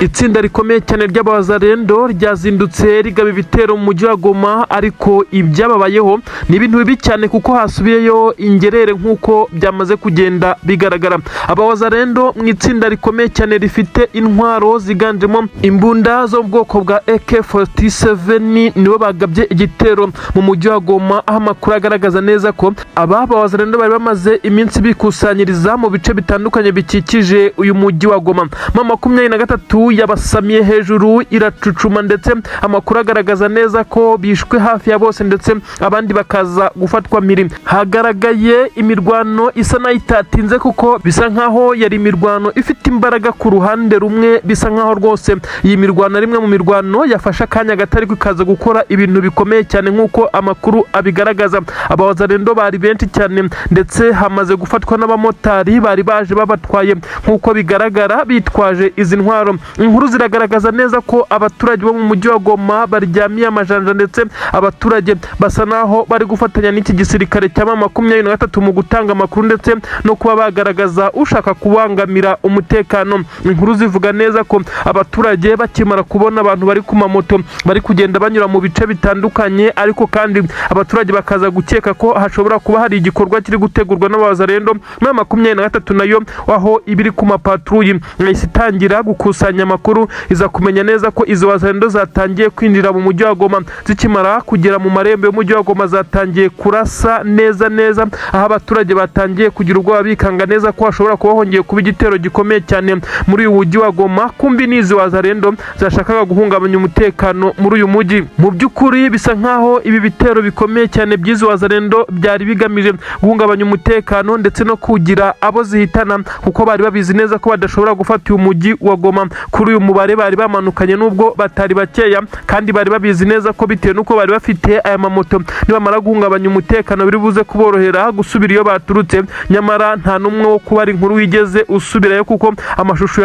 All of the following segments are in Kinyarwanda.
Itsinda rikomeye cyane ry'Abawazalendo ryazindutse rigaba ibitero mu mujyi wa Goma, ariko ibyababayeho ni ibintu bibi cyane kuko hasubiyeyo ingerere nk'uko byamaze kugenda bigaragara. Abawazalendo mu itsinda rikomeye cyane rifite intwaro ziganjemo imbunda zo mu bwoko bwa AK47 nibo bagabye igitero mu mujyi wa Goma, aho amakuru agaragaza neza ko Abawazalendo bari bamaze iminsi bikusanyiriza mu bice bitandukanye bikikije uyu mujyi wa Goma. 23 yabasamiye hejuru iracucuma, ndetse amakuru agaragaza neza ko bishwe hafi ya bose ndetse abandi bakaza gufatwa miri. Hagaragaye imirwano isa nayo itatinze kuko bisa nkaho yari imirwano ifite imbaraga ku ruhande rumwe, bisa nkaho rwose iyi mirwano rimwe mu mirwano yafashe akanya gatari kwikaza gukora ibintu bikomeye cyane nk'uko amakuru abigaragaza. Abawazalendo bari benshi cyane ndetse hamaze gufatwa n'abamotari bari baje babatwaye nk'uko bigaragara bitwaje izi ntwaro. Inkuru ziragaragaza neza ko abaturage bo mu mujyi wa Goma baryamiye amajanja, ndetse abaturage basa naho bari gufatanya n'iki gisirikare cya MA23 mu gutanga amakuru ndetse no kuba bagaragaza ushaka kubangamira umutekano. Inkuru zivuga neza ko abaturage bakimara kubona abantu bari ku mamoto bari kugenda banyura mu bice bitandukanye, ariko kandi abaturage bakaza gukeka ko hashobora kuba hari igikorwa kiri gutegurwa n'Abawazalendo. MA23 nayo aho ibiri ku mapatrouille itangira gukusanya amakuru, iza kumenya neza ko izo Wazalendo zatangiye kwinjira mu mujyi wa Goma. Zikimara kugera mu marembo y'umujyi wa Goma zatangiye kurasa neza aho abaturage batangiye kugira ubwoba bikanga neza ko hashobora kuba hongeye kuba igitero gikomeye cyane muri uyu mujyi wa Goma. Kumbi n'izo Wazalendo zashakaga guhungabanya umutekano muri uyu mujyi. Mu by'ukuri bisa nkaho ibi bitero bikomeye cyane by'izo Wazalendo byari bigamije guhungabanya umutekano ndetse no kugira abo zihitana, kuko bari babizi neza ko badashobora gufata uyu mujyi wa Goma kuri uyu mubare bari bamanukanye, nubwo batari bakeya, kandi bari babizi neza ko bitewe nuko bari bafite aya mamoto nibamara guhungabanya umutekano biri buze kuborohera gusubira iyo baturutse. Nyamara nta numwe wo kubara inkuru wigeze usubirayo, kuko amashusho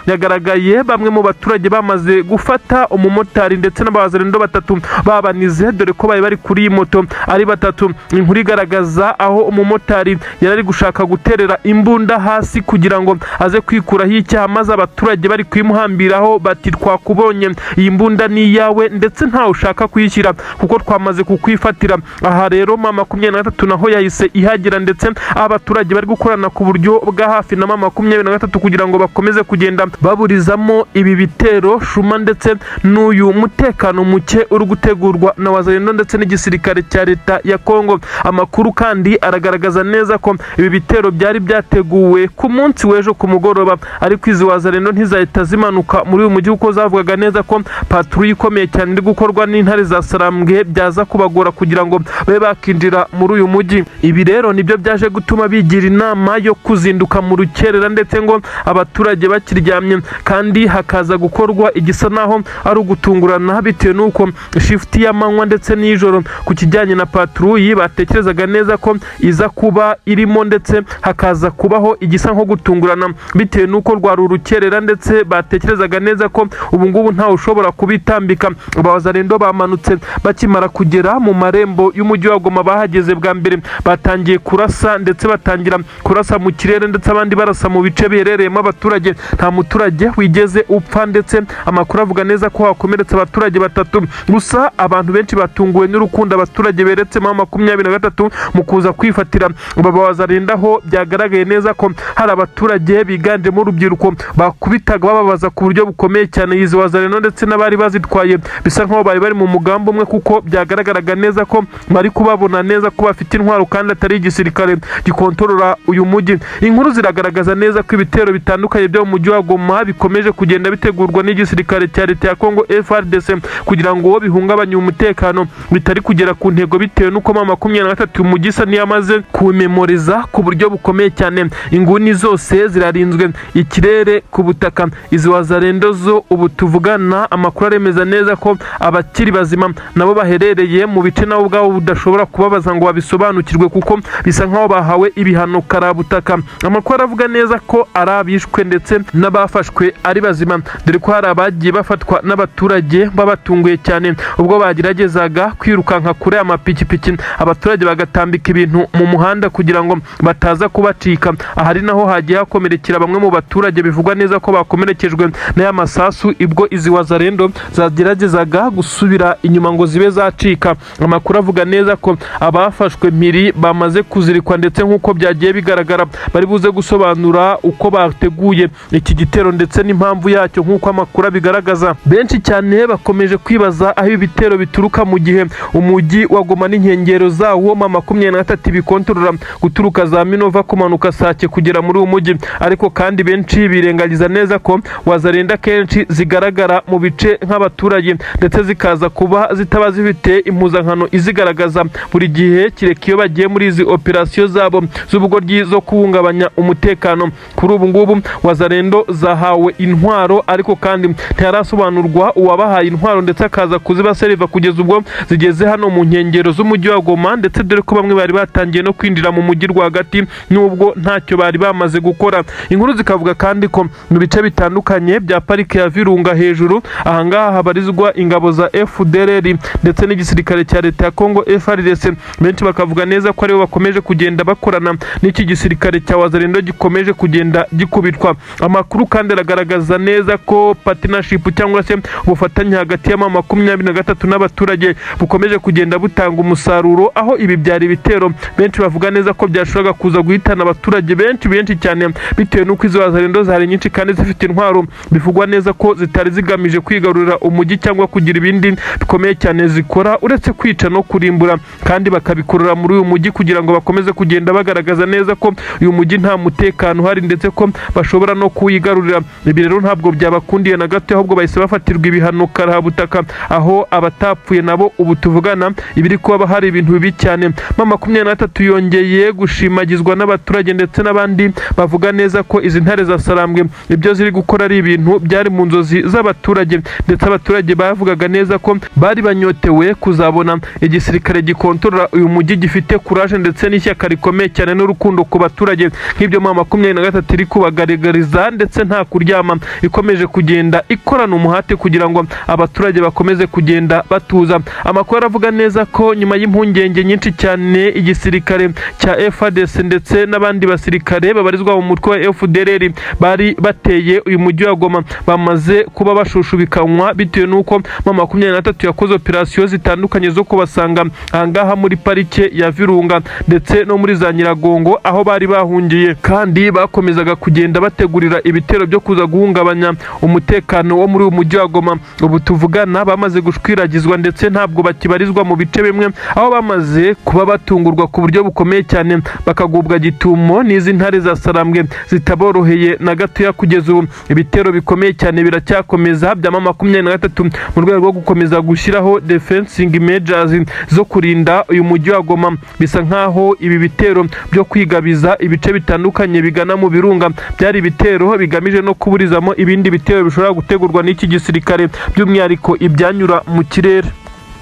yagaragaye bamwe mu baturage bamaze gufata umumotari ndetse n'Abawazalendo 3 babanize, dore ko bari kuri iyi moto ari 3. Inkuru igaragaza aho umumotari yari gushaka guterera imbunda hasi kugira ngo aze kwikuraho icyaha, maze abaturage bari kwimuhambiraho bati twakubonye, iyi mbunda ni iyawe ndetse ntawe ushaka kuyishyira kuko twamaze kukwifatira. Aha rero MA23 naho yahise ihagera, ndetse abaturage bari gukorana ku buryo bwa hafi na MA23 kugira ngo bakomeze kugenda baburizamo ibi bitero shuma ndetse n'uyu mutekano muke uri gutegurwa na Wazalendo ndetse n'igisirikare cya leta ya Congo. Amakuru kandi aragaragaza neza ko ibi bitero byari byateguwe ku munsi w'ejo ku mugoroba, ariko izi Wazalendo ntizahita zimanuka muri uyu mujyi kuko zavugaga neza ko patrouille ikomeye cyane iri gukorwa n'intare za Sarambwe byaza kubagora kugira ngo babe bakinjira muri uyu mujyi. Ibi rero nibyo byaje gutuma bigira inama yo kuzinduka mu rukerera, ndetse ngo abaturage bakiryamye, kandi hakaza gukorwa igisa naho ari ugutungurana bitewe nuko shift y'amanywa ndetse n'ijoro ku kijyanye na patrouille batekerezaga neza ko iza kuba irimo, ndetse hakaza kubaho igisa nko gutungurana bitewe nuko rwari urukerera, ndetse batekerezaga neza ko ubu ngubu ntawe ushobora kubitambika. Abawazalendo bamanutse bakimara kugera mu marembo y'umujyi wa Goma, bahageze bwa mbere batangiye kurasa, ndetse batangira kurasa mu kirere, ndetse abandi barasa mu bice biherereyemo abaturage. Nta muturage wigeze upfa, ndetse amakuru avuga neza ko hakomeretse abaturage 3. Gusa abantu benshi batunguwe n'urukundo abaturage beretse MA23 mu kuza kwifatira Abawazalendo, aho byagaragaye neza ko hari abaturage biganjemo urubyiruko bakubitaga bababaza ku buryo bukomeye cyane izi Wazalendo ndetse n'abari bazitwaye, bisa nkaho bari mu mugambo umwe, kuko byagaragaraga neza ko bari kubabona neza ko bafite intwaro kandi atari igisirikare gikontorora uyu mujyi. Inkuru ziragaragaza neza ko ibitero bitandukanye byo mu mujyi wa Goma bikomeje kugenda bitegurwa n'igisirikare cya leta ya Congo FARDC kugira ngo bihungabanye umutekano, bitari kugera ku ntego bitewe nuko MA23 umujyi isa niyamaze kuwimemoriza ku buryo bukomeye cyane. Inguni zose zirarinzwe, ikirere ku butaka. Izi Wazalendo zo ubu tuvugana amakuru aremeza neza ko abakiri bazima nabo baherereye mu bice nabo ubwabo budashobora kubabaza ngo babisobanukirwe, kuko bisa nkaho bahawe ibihano karabutaka. Amakuru aravuga neza ko arabishwe ndetse n'abafashwe ari bazima, dore ko hari abagiye bafatwa n'abaturage babatunguye cyane ubwo bageragezaga kwirukanka kure amapikipiki, abaturage bagatambika ibintu mu muhanda kugira ngo bataza kubacika. Ahari naho hagiye hakomerekera bamwe mu baturage bivugwa neza ko bakomeretse iherekejwe n'aya masasu ibwo izi wazalendo zageragezaga gusubira inyuma ngo zibe zacika. Amakuru avuga neza ko abafashwe mpiri bamaze kuzirikwa ndetse nk'uko byagiye bigaragara bari buze gusobanura uko bateguye iki gitero ndetse n'impamvu yacyo nk'uko amakuru bigaragaza. Benshi cyane bakomeje kwibaza aho ibitero bituruka mu gihe umujyi wa Goma n'inkengero zawo MA23 bikontorora guturuka za Minova kumanuka Sake kugera muri uwo mujyi, ariko kandi benshi birengagiza neza ko wazalendo kenshi zigaragara mu bice nk'abaturage ndetse zikaza kuba zitaba zifite impuzankano izigaragaza buri gihe kireka iyo bagiye muri izi operasiyo zabo z'ubugoryi zo kubungabanya umutekano. Kuri ubu ngubu wazalendo zahawe intwaro, ariko kandi ntiyarasobanurwa uwabahaye intwaro ndetse akaza kuzibaseriva kugeza ubwo zigeze hano mu nkengero z'umujyi wa Goma, ndetse dore ko bamwe bari batangiye no kwinjira mu mujyi rwagati nubwo ntacyo bari bamaze gukora. Inkuru zikavuga kandi ko mu bice bitandukanye bya parike ya Virunga hejuru ahangaha habarizwa ingabo za FDLR ndetse n'igisirikare cya leta ya Congo FARDC. Benshi bakavuga neza ko aribo bakomeje kugenda bakorana n'iki gisirikare cya wazalendo gikomeje kugenda gikubitwa. Amakuru kandi aragaragaza neza ko partnership cyangwa se ubufatanye hagati ya MA23 n'abaturage bukomeje kugenda butanga umusaruro, aho ibi byari ibitero benshi bavuga neza ko byashoboraga kuza guhitana abaturage benshi cyane bitewe n'uko izo wazalendo zari nyinshi kandi zifite intwaro bivugwa neza ko zitari zigamije kwigarurira umujyi cyangwa kugira ibindi bikomeye cyane zikora uretse kwica no kurimbura, kandi bakabikorera muri uyu mujyi kugira ngo bakomeze kugenda bagaragaza neza ko uyu mujyi nta mutekano uhari ndetse ko bashobora no kuyigarurira. Ibi rero ntabwo byabakundiye na gato, ahubwo bahise bafatirwa ibihano karahabutaka, aho abatapfuye nabo ubu tuvugana ibiri kuba hari ibintu bibi cyane. MA23 yongeye gushimagizwa n'abaturage ndetse n'abandi bavuga neza ko izi ntare za Sarambwe ibyo ziri gukora ari ibintu byari mu nzozi z'abaturage, ndetse abaturage bavugaga neza ko bari banyotewe kuzabona igisirikare gikontorora uyu mujyi gifite courage ndetse n'ishyaka rikomeye cyane n'urukundo ku baturage nk'ibyo MA23 iri kubagaragariza, ndetse nta kuryama ikomeje kugenda ikorana umuhate kugira ngo abaturage bakomeze kugenda batuza. Amakuru aravuga neza ko nyuma y'impungenge nyinshi cyane igisirikare cya FARDC ndetse n'abandi basirikare babarizwa mu mutwe wa FDLR bari bateye uyu mujyi wa Goma bamaze kuba bashushubikanywa bitewe n'uko MA23 yakoze operasiyo zitandukanye zo kubasanga ahangaha muri parike ya Virunga ndetse no muri za Nyiragongo aho bari bahungiye, kandi bakomezaga kugenda bategurira ibitero byo kuza guhungabanya umutekano wo muri uyu mujyi wa Goma. Ubu tuvugana bamaze gushwiragizwa ndetse ntabwo bakibarizwa mu bice bimwe, aho bamaze kuba batungurwa ku buryo bukomeye cyane bakagubwa gitumo n'izi ntare za Sarambwe zitaboroheye na gatoya. Kugeza ubu ibitero bikomeye cyane biracyakomeza bya MA23 mu rwego rwo gukomeza gushyiraho defensing measures zo kurinda uyu mujyi wa Goma. Bisa nkaho ibi bitero byo kwigabiza ibice bitandukanye bigana mu Birunga byari ibitero bigamije no kuburizamo ibindi bitero bishobora gutegurwa n'iki gisirikare, by'umwihariko ibyanyura mu kirere.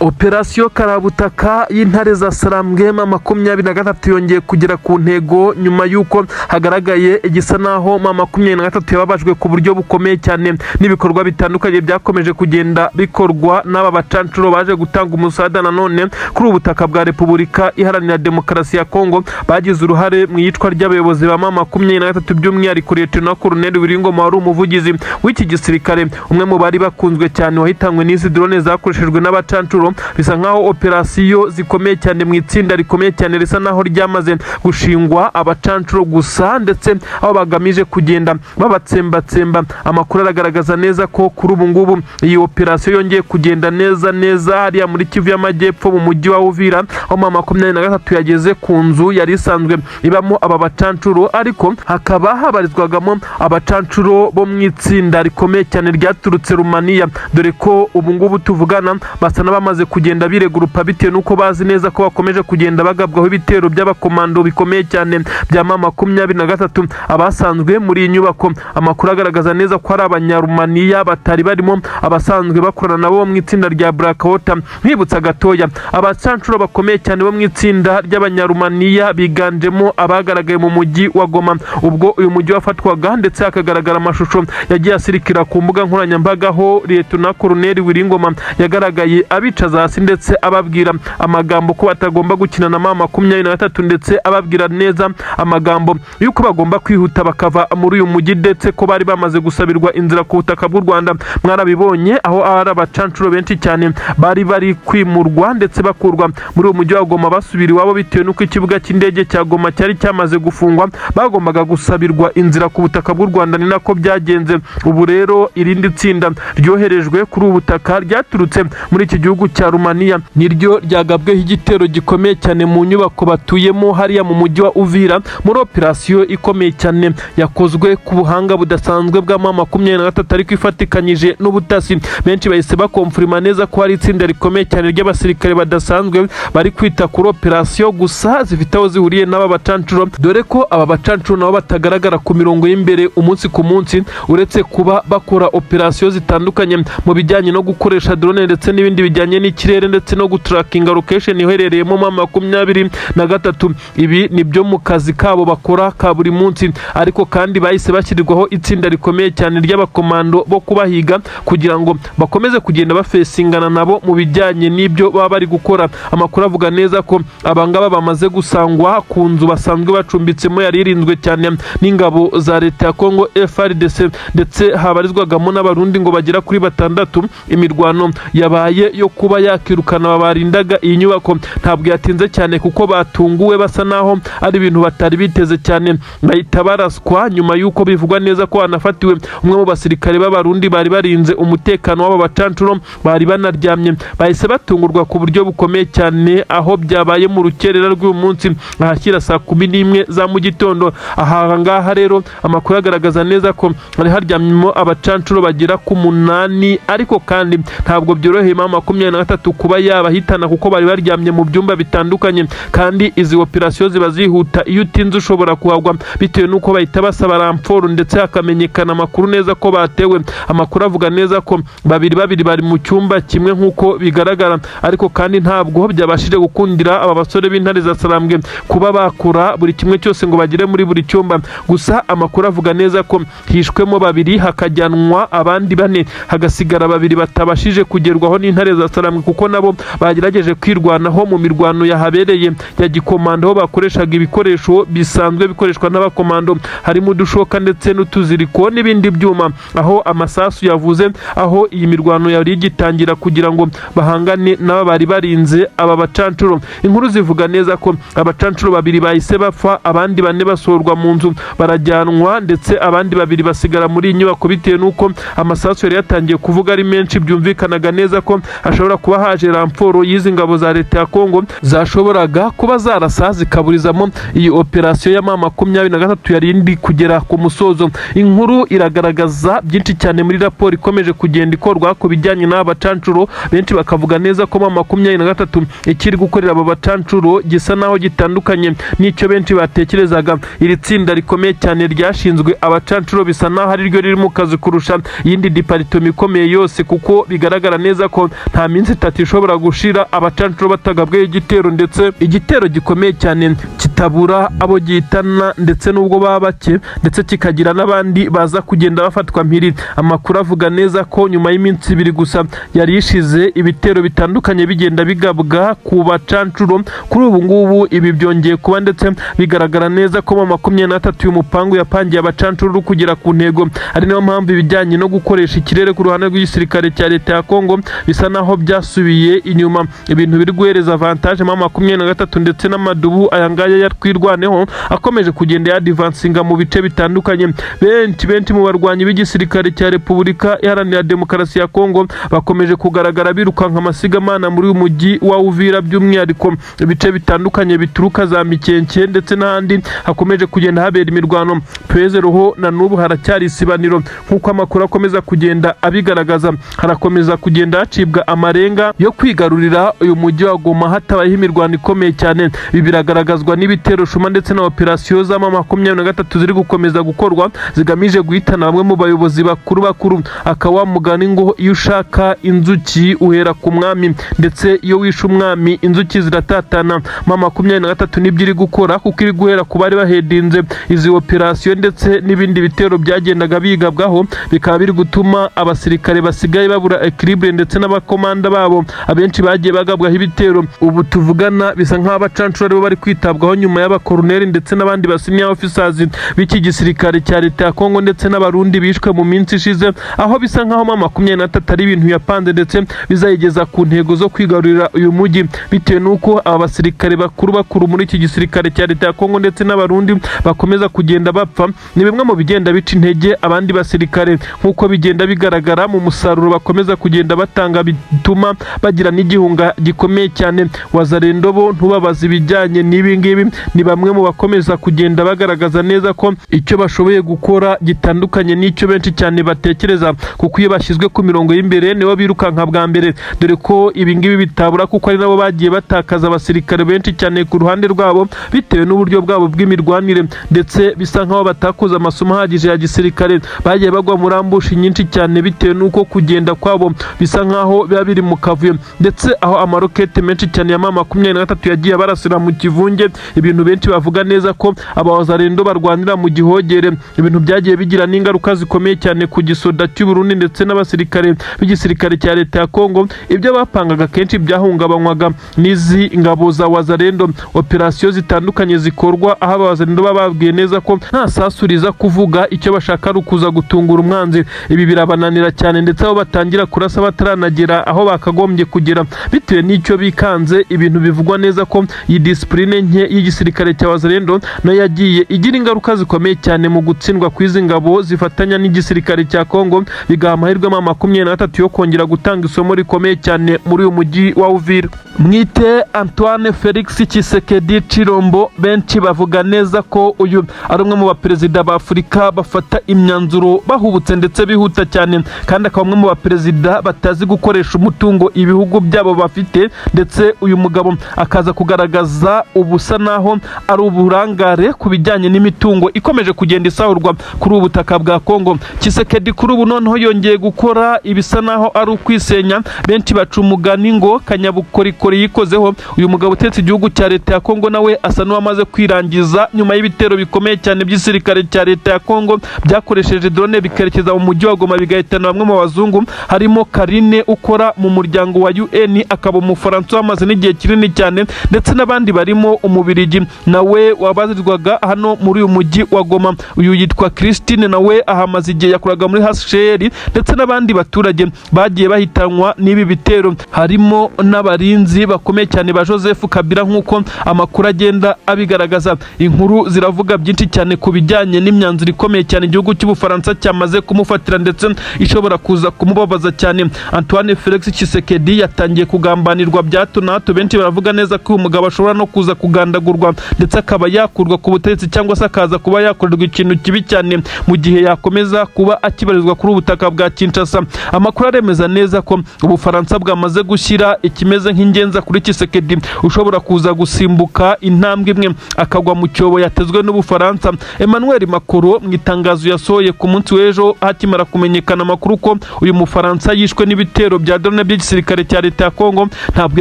Operasiyo karabutaka y'intare za Sarambwe MA23 yongeye kugera ku ntego nyuma y'uko hagaragaye igisa naho MA23 yababajwe ku buryo bukomeye cyane n'ibikorwa bitandukanye byakomeje kugenda bikorwa n'aba bacancuro baje gutanga umusada nanone kuri ubutaka bwa Repubulika Iharanira Demokarasi ya Congo. Bagize uruhare mu yicwa ry'abayobozi ba MA23 by'umwihariko Lieutenant Colonel Wiringoma wari umuvugizi w'iki gisirikare, umwe mu bari bakunzwe cyane wahitanywe n'izi drone zakoreshejwe n'abacancuro. Bisa nkaho operasiyo zikomeye cyane mu itsinda rikomeye cyane risa naho ryamaze gushingwa abacancuro gusa, ndetse aho bagamije kugenda babatsembatsemba. Amakuru aragaragaza neza ko kuri ubu ngubu iyi operasiyo yongeye kugenda neza hariya muri Kivu y'Amajyepfo mu mujyi wa Uvira, aho MA23 yageze ku nzu yari isanzwe ibamo aba bacancuro, ariko hakaba habarizwagamo abacancuro bo mu itsinda rikomeye cyane ryaturutse Rumaniya, dore ko ubu ngubu tuvugana basa n'abamaze kugenda biregurupa bitewe n'uko bazi neza ko bakomeje kugenda bagabwaho ibitero by'abakomando bikomeye cyane bya MA23 abasanzwe muri iyi nyubako. Amakuru agaragaza neza ko ari abanyarumaniya batari barimo abasanzwe bakorana nabo mu itsinda rya Blackwater. Nkibutsa gatoya, abacancuro bakomeye cyane bo mu itsinda ry'abanyarumaniya biganjemo abagaragaye mu mujyi wa Goma ubwo uyu mujyi wafatwaga, ndetse hakagaragara amashusho yagiye asirikira ku mbuga nkoranyambaga aho Lieutenant Colonel Wiringoma yagaragaye abica abicaza hasi ndetse ababwira amagambo ko batagomba gukina na MA23 ndetse ababwira neza amagambo yuko bagomba kwihuta bakava muri uyu mujyi ndetse ko bari bamaze gusabirwa inzira ku butaka bw'u Rwanda. Mwarabibonye aho ari abacancuro benshi cyane bari kwimurwa ndetse bakurwa muri uwo mujyi wa Goma basubira iwabo bitewe n'uko ikibuga cy'indege cya Goma cyari cyamaze gufungwa, bagombaga gusabirwa inzira ku butaka bw'u Rwanda. Ni nako byagenze. Ubu rero irindi tsinda ryoherejwe kuri ubu butaka ryaturutse muri iki gihugu cya Rumania, niryo ryagabweho igitero gikomeye cyane mu nyubako batuyemo hariya mu mujyi wa Uvira muri operasiyo ikomeye cyane yakozwe ku buhanga budasanzwe bwa MA23 ariko ifatikanyije n'ubutasi. Benshi bahise bakomfirima neza ko hari itsinda rikomeye cyane ry'abasirikare badasanzwe bari kwita kuri operasiyo, gusa zifite aho zihuriye n'aba bacancuro, dore ko aba bacancuro nabo batagaragara ku mirongo y'imbere umunsi ku munsi, uretse kuba bakora operasiyo zitandukanye mu bijyanye no gukoresha drone ndetse n'ibindi bijyanye n'ikirere ndetse no gutrackinga location iherereyemo MA23. Ibi nibyo mu kazi kabo bakora ka buri munsi, ariko kandi bahise bashyirirwaho itsinda rikomeye cyane ry'abakomando bo kubahiga kugira ngo bakomeze kugenda bafesingana nabo mu bijyanye n'ibyo baba bari gukora. Amakuru avuga neza ko abangaba bamaze gusangwa ku nzu basanzwe bacumbitsemo yari irinzwe cyane n'ingabo za leta ya Congo FARDC ndetse habarizwagamo n'abarundi ngo bagera kuri 6. Imirwano yabaye yo kuba yakirukana babarindaga iyi nyubako ntabwo yatinze cyane kuko batunguwe basa naho ari ibintu batari biteze cyane, bahita baraswa nyuma yuko bivugwa neza ko hanafatiwe umwe mu basirikare b'abarundi bari barinze umutekano w'aba bacancuro, bari banaryamye. Bahise batungurwa ku buryo bukomeye cyane aho byabaye mu rukerera rw'uyu munsi ahashyira saa 11 za mu gitondo. Aha ngaha rero amakuru agaragaza neza ko hari haryamyemo abacancuro bagera ku 8, ariko kandi ntabwo byoroheye MA23 kuba yabahitana kuko bari baryamye mu byumba bitandukanye, kandi izi operasiyo ziba zihuta. Iyo utinze ushobora kuhagwa bitewe n'uko bahita basaba ramforo ndetse hakamenyekana amakuru neza ko batewe. Amakuru avuga neza ko babiri bari mu cyumba kimwe nk'uko bigaragara, ariko kandi ntabwo byabashije gukundira aba basore b'intare za Sarambwe kuba bakura buri kimwe cyose ngo bagire muri buri cyumba. Gusa amakuru avuga neza ko hishwemo 2 hakajyanwa abandi 4, hagasigara 2 batabashije kugerwaho n'intare za Sarambwe kuko nabo bagerageje kwirwanaho mu mirwano yahabereye ya gikomando, aho bakoreshaga ibikoresho bisanzwe bikoreshwa n'abakomando harimo udushoka ndetse n'utuziriko n'ibindi byuma, aho amasasu yavuze aho iyi mirwano yari igitangira kugira ngo bahangane n'aba bari barinze aba bacancuro. Inkuru zivuga neza ko abacancuro 2 bahise bapfa, abandi 4 basorwa mu nzu barajyanwa ndetse abandi 2 basigara muri iyi nyubako bitewe n'uko amasasu yari yatangiye kuvuga ari menshi. Byumvikanaga neza ko hashobora kuba haje ramforo y'izi ngabo za leta ya Congo zashoboraga kuba zarasa zikaburizamo iyi operasiyo ya MA23 yarindi kugera ku musozo. Inkuru iragaragaza byinshi cyane muri raporo ikomeje kugenda ikorwa ku bijyanye n'aba bacancuro. Benshi bakavuga neza ko MA23 ikiri gukorera aba bacancuro gisa naho gitandukanye n'icyo benshi batekerezaga. Iri tsinda rikomeye cyane ryashinzwe abacancuro bisa naho ari ryo riri mu kazi kurusha yindi department ikomeye yose, kuko bigaragara neza ko nta minsi 3 ishobora gushira abacancuro batagabwe igitero, ndetse igitero gikomeye cyane kitabura abo gihitana ndetse n'ubwo baba bake, ndetse kikagira n'abandi baza kugenda bafatwa mpiri. Amakuru avuga neza ko nyuma y'iminsi 2 gusa yari yishize ibitero bitandukanye bigenda bigabwa ku bacancuro. Kuri ubu ngubu ibi byongeye kuba ndetse bigaragara neza ko MA23 umupangu yapangiye abacancuro kugera ku ntego, ari nayo mpamvu ibijyanye no gukoresha ikirere ku ruhande rw'igisirikare cya leta ya Congo bisa naho byasubiye inyuma. Ibintu biri guhereza avantage MA23 ndetse n'amadubu aya ngaya yarwirwaneho akomeje kugenda yadivansinga mu bice bitandukanye. Benshi mu barwanyi b'igisirikare cya Repubulika Iharanira Demokarasi ya Congo bakomeje kugaragara birukanka amasigamana muri uyu mujyi wa Uvira, by'umwihariko ibice bitandukanye bituruka za Mikenke ndetse n'ahandi hakomeje kugenda habera imirwano. Pezeroho na n'ubu haracyari isibaniro nk'uko amakuru akomeza kugenda abigaragaza. Harakomeza kugenda hacibwa amarenga yo kwigarurira uyu mujyi wa Goma hatabayeho imirwano ikomeye cyane. Ibi biragaragazwa n'ibitero shuma ndetse na operasiyo za MA23 ziri gukomeza gukorwa zigamije guhitana bamwe mu bayobozi bakuru. Akawa mugani ngo iyo ushaka inzuki uhera ku mwami, ndetse iyo wishe umwami inzuki ziratatana. MA23 nibyo iri gukora kuko iri guhera ku bari bahedinze izi operasiyo ndetse n'ibindi bitero byagendaga bigabwaho bikaba biri gutuma abasirikare basigaye babura equilibre ndetse n'abakomanda babo abenshi bagiye bagabwaho ibitero. Ubu tuvugana bisa nk'aho abacancuro aribo bari kwitabwaho nyuma y'abakoloneli ndetse n'abandi basenior officers b'iki gisirikare cya leta ya Congo ndetse n'abarundi bishwe mu minsi ishize, aho bisa nk'aho MA23 ari ibintu yapanze ndetse bizayigeza ku ntego zo kwigarurira uyu mujyi, bitewe n'uko aba basirikare bakuru muri iki gisirikare cya leta ya Congo ndetse n'abarundi bakomeza kugenda bapfa. Ni bimwe mu bigenda bica intege abandi basirikare nk'uko bigenda bigaragara mu musaruro bakomeza kugenda batanga, bituma bagira n'igihunga gikomeye cyane. Wazalendo bo ntubabaza ibijyanye n'ibi ngibi, ni bamwe mu bakomeza kugenda bagaragaza neza ko icyo bashoboye gukora gitandukanye n'icyo benshi cyane batekereza, kuko iyo bashyizwe ku mirongo y'imbere nibo birukanka bwa mbere, dore ko ibi ngibi bitabura kuko ari nabo bagiye batakaza abasirikare benshi cyane ku ruhande rwabo bitewe n'uburyo bwabo bw'imirwanire, ndetse bisa nk'aho batakoze amasomo ahagije ya gisirikare, bagiye bagwa muri ambushi nyinshi cyane bitewe n'uko kugenda kwabo bisa nk'aho biba biri mu kavuyo, ndetse aho amarokete menshi cyane ya MA23 yagiye barasira mu kivunge, ibintu benshi bavuga neza ko Abawazalendo barwanira mu gihogere, ibintu byagiye bigira n'ingaruka zikomeye cyane ku gisoda cy'u Burundi ndetse n'abasirikare b'igisirikare cya leta ya Congo. Ibyo bapangaga kenshi byahungabanywaga n'izi ngabo za Wazalendo. Operasiyo zitandukanye zikorwa aho Abawazalendo bababwiye neza ko nta sasuriza kuvuga, icyo bashaka ari ukuza gutungura umwanzi. Ibi birabananira cyane ndetse aho batangira kurasa bataranagera aho bakagombye kugera, bitewe n'icyo bikanze. Ibintu bivugwa neza ko iyi discipline nke y'igisirikare cya Wazalendo nayo yagiye igira ingaruka zikomeye cyane mu gutsindwa kw'izi ngabo zifatanya n'igisirikare cya Congo, bigaha amahirwe MA23 yo kongera gutanga isomo rikomeye cyane muri uyu mujyi wa Uvira. Mwite Antoine Felix Tshisekedi Chilombo, benshi bavuga neza ko uyu ari umwe mu baperezida ba Afurika bafata imyanzuro bahubutse ndetse bihuta cyane, kandi akaba umwe mu baperezida batazi gukoresha umutungo ibihugu byabo bafite, ndetse uyu mugabo akaza kugaragaza ubusa naho ari uburangare ku bijyanye n'imitungo ikomeje kugenda isahurwa kuri ubu butaka bwa Congo. Tshisekedi kuri ubu noneho yongeye gukora ibisa naho ari ukwisenya, benshi baca umugani ngo kanyabukorikori yikozeho. Uyu mugabo utetse igihugu cya leta ya Congo nawe asa n'uwamaze kwirangiza nyuma y'ibitero bikomeye cyane by'isirikare cya leta ya Congo byakoresheje drone bikerekeza mu mujyi wa Goma bigahitana bamwe mu bazungu, harimo Karine ukora mu muryango wa UN akaba umufaransa wamaze n'igihe kinini cyane, ndetse n'abandi barimo umubirigi nawe wabazirwaga hano muri uyu mujyi wa Goma. Uyu yitwa Christine nawe ahamaze igihe yakoraga muri HCR, ndetse n'abandi baturage bagiye bahitanwa n'ibi bitero, harimo n'abarinzi bakomeye cyane ba Joseph Kabila nk'uko amakuru agenda abigaragaza. Inkuru ziravuga byinshi cyane ku bijyanye n'imyanzuro ikomeye cyane igihugu cy'Ubufaransa cyamaze kumufatira ndetse ishobora kuza kumubabaza cyane. Antoine Felix Tshisekedi yatangiye kugambanirwa bya hato na hato, benshi baravuga neza ko uyu mugabo ashobora no kuza kugandagurwa ndetse akaba yakurwa ku butegetsi cyangwa se akaza kuba yakorerwa ikintu kibi cyane mu gihe yakomeza kuba akibarizwa kuri ubutaka bwa Kinshasa. Amakuru aremeza neza ko Ubufaransa bwamaze gushyira ikimeze nk'ingenza kuri Tshisekedi ushobora kuza gusimbuka intambwe imwe akagwa mu cyobo yatezwe n'Ubufaransa. Emmanuel Macron mu itangazo yasohoye ku munsi w'ejo hakimara kumenyekana amakuru ko uyu Mufaransa yishwe n'ibitero bya drone by'igisirikare cya leta ya Congo, ntabwo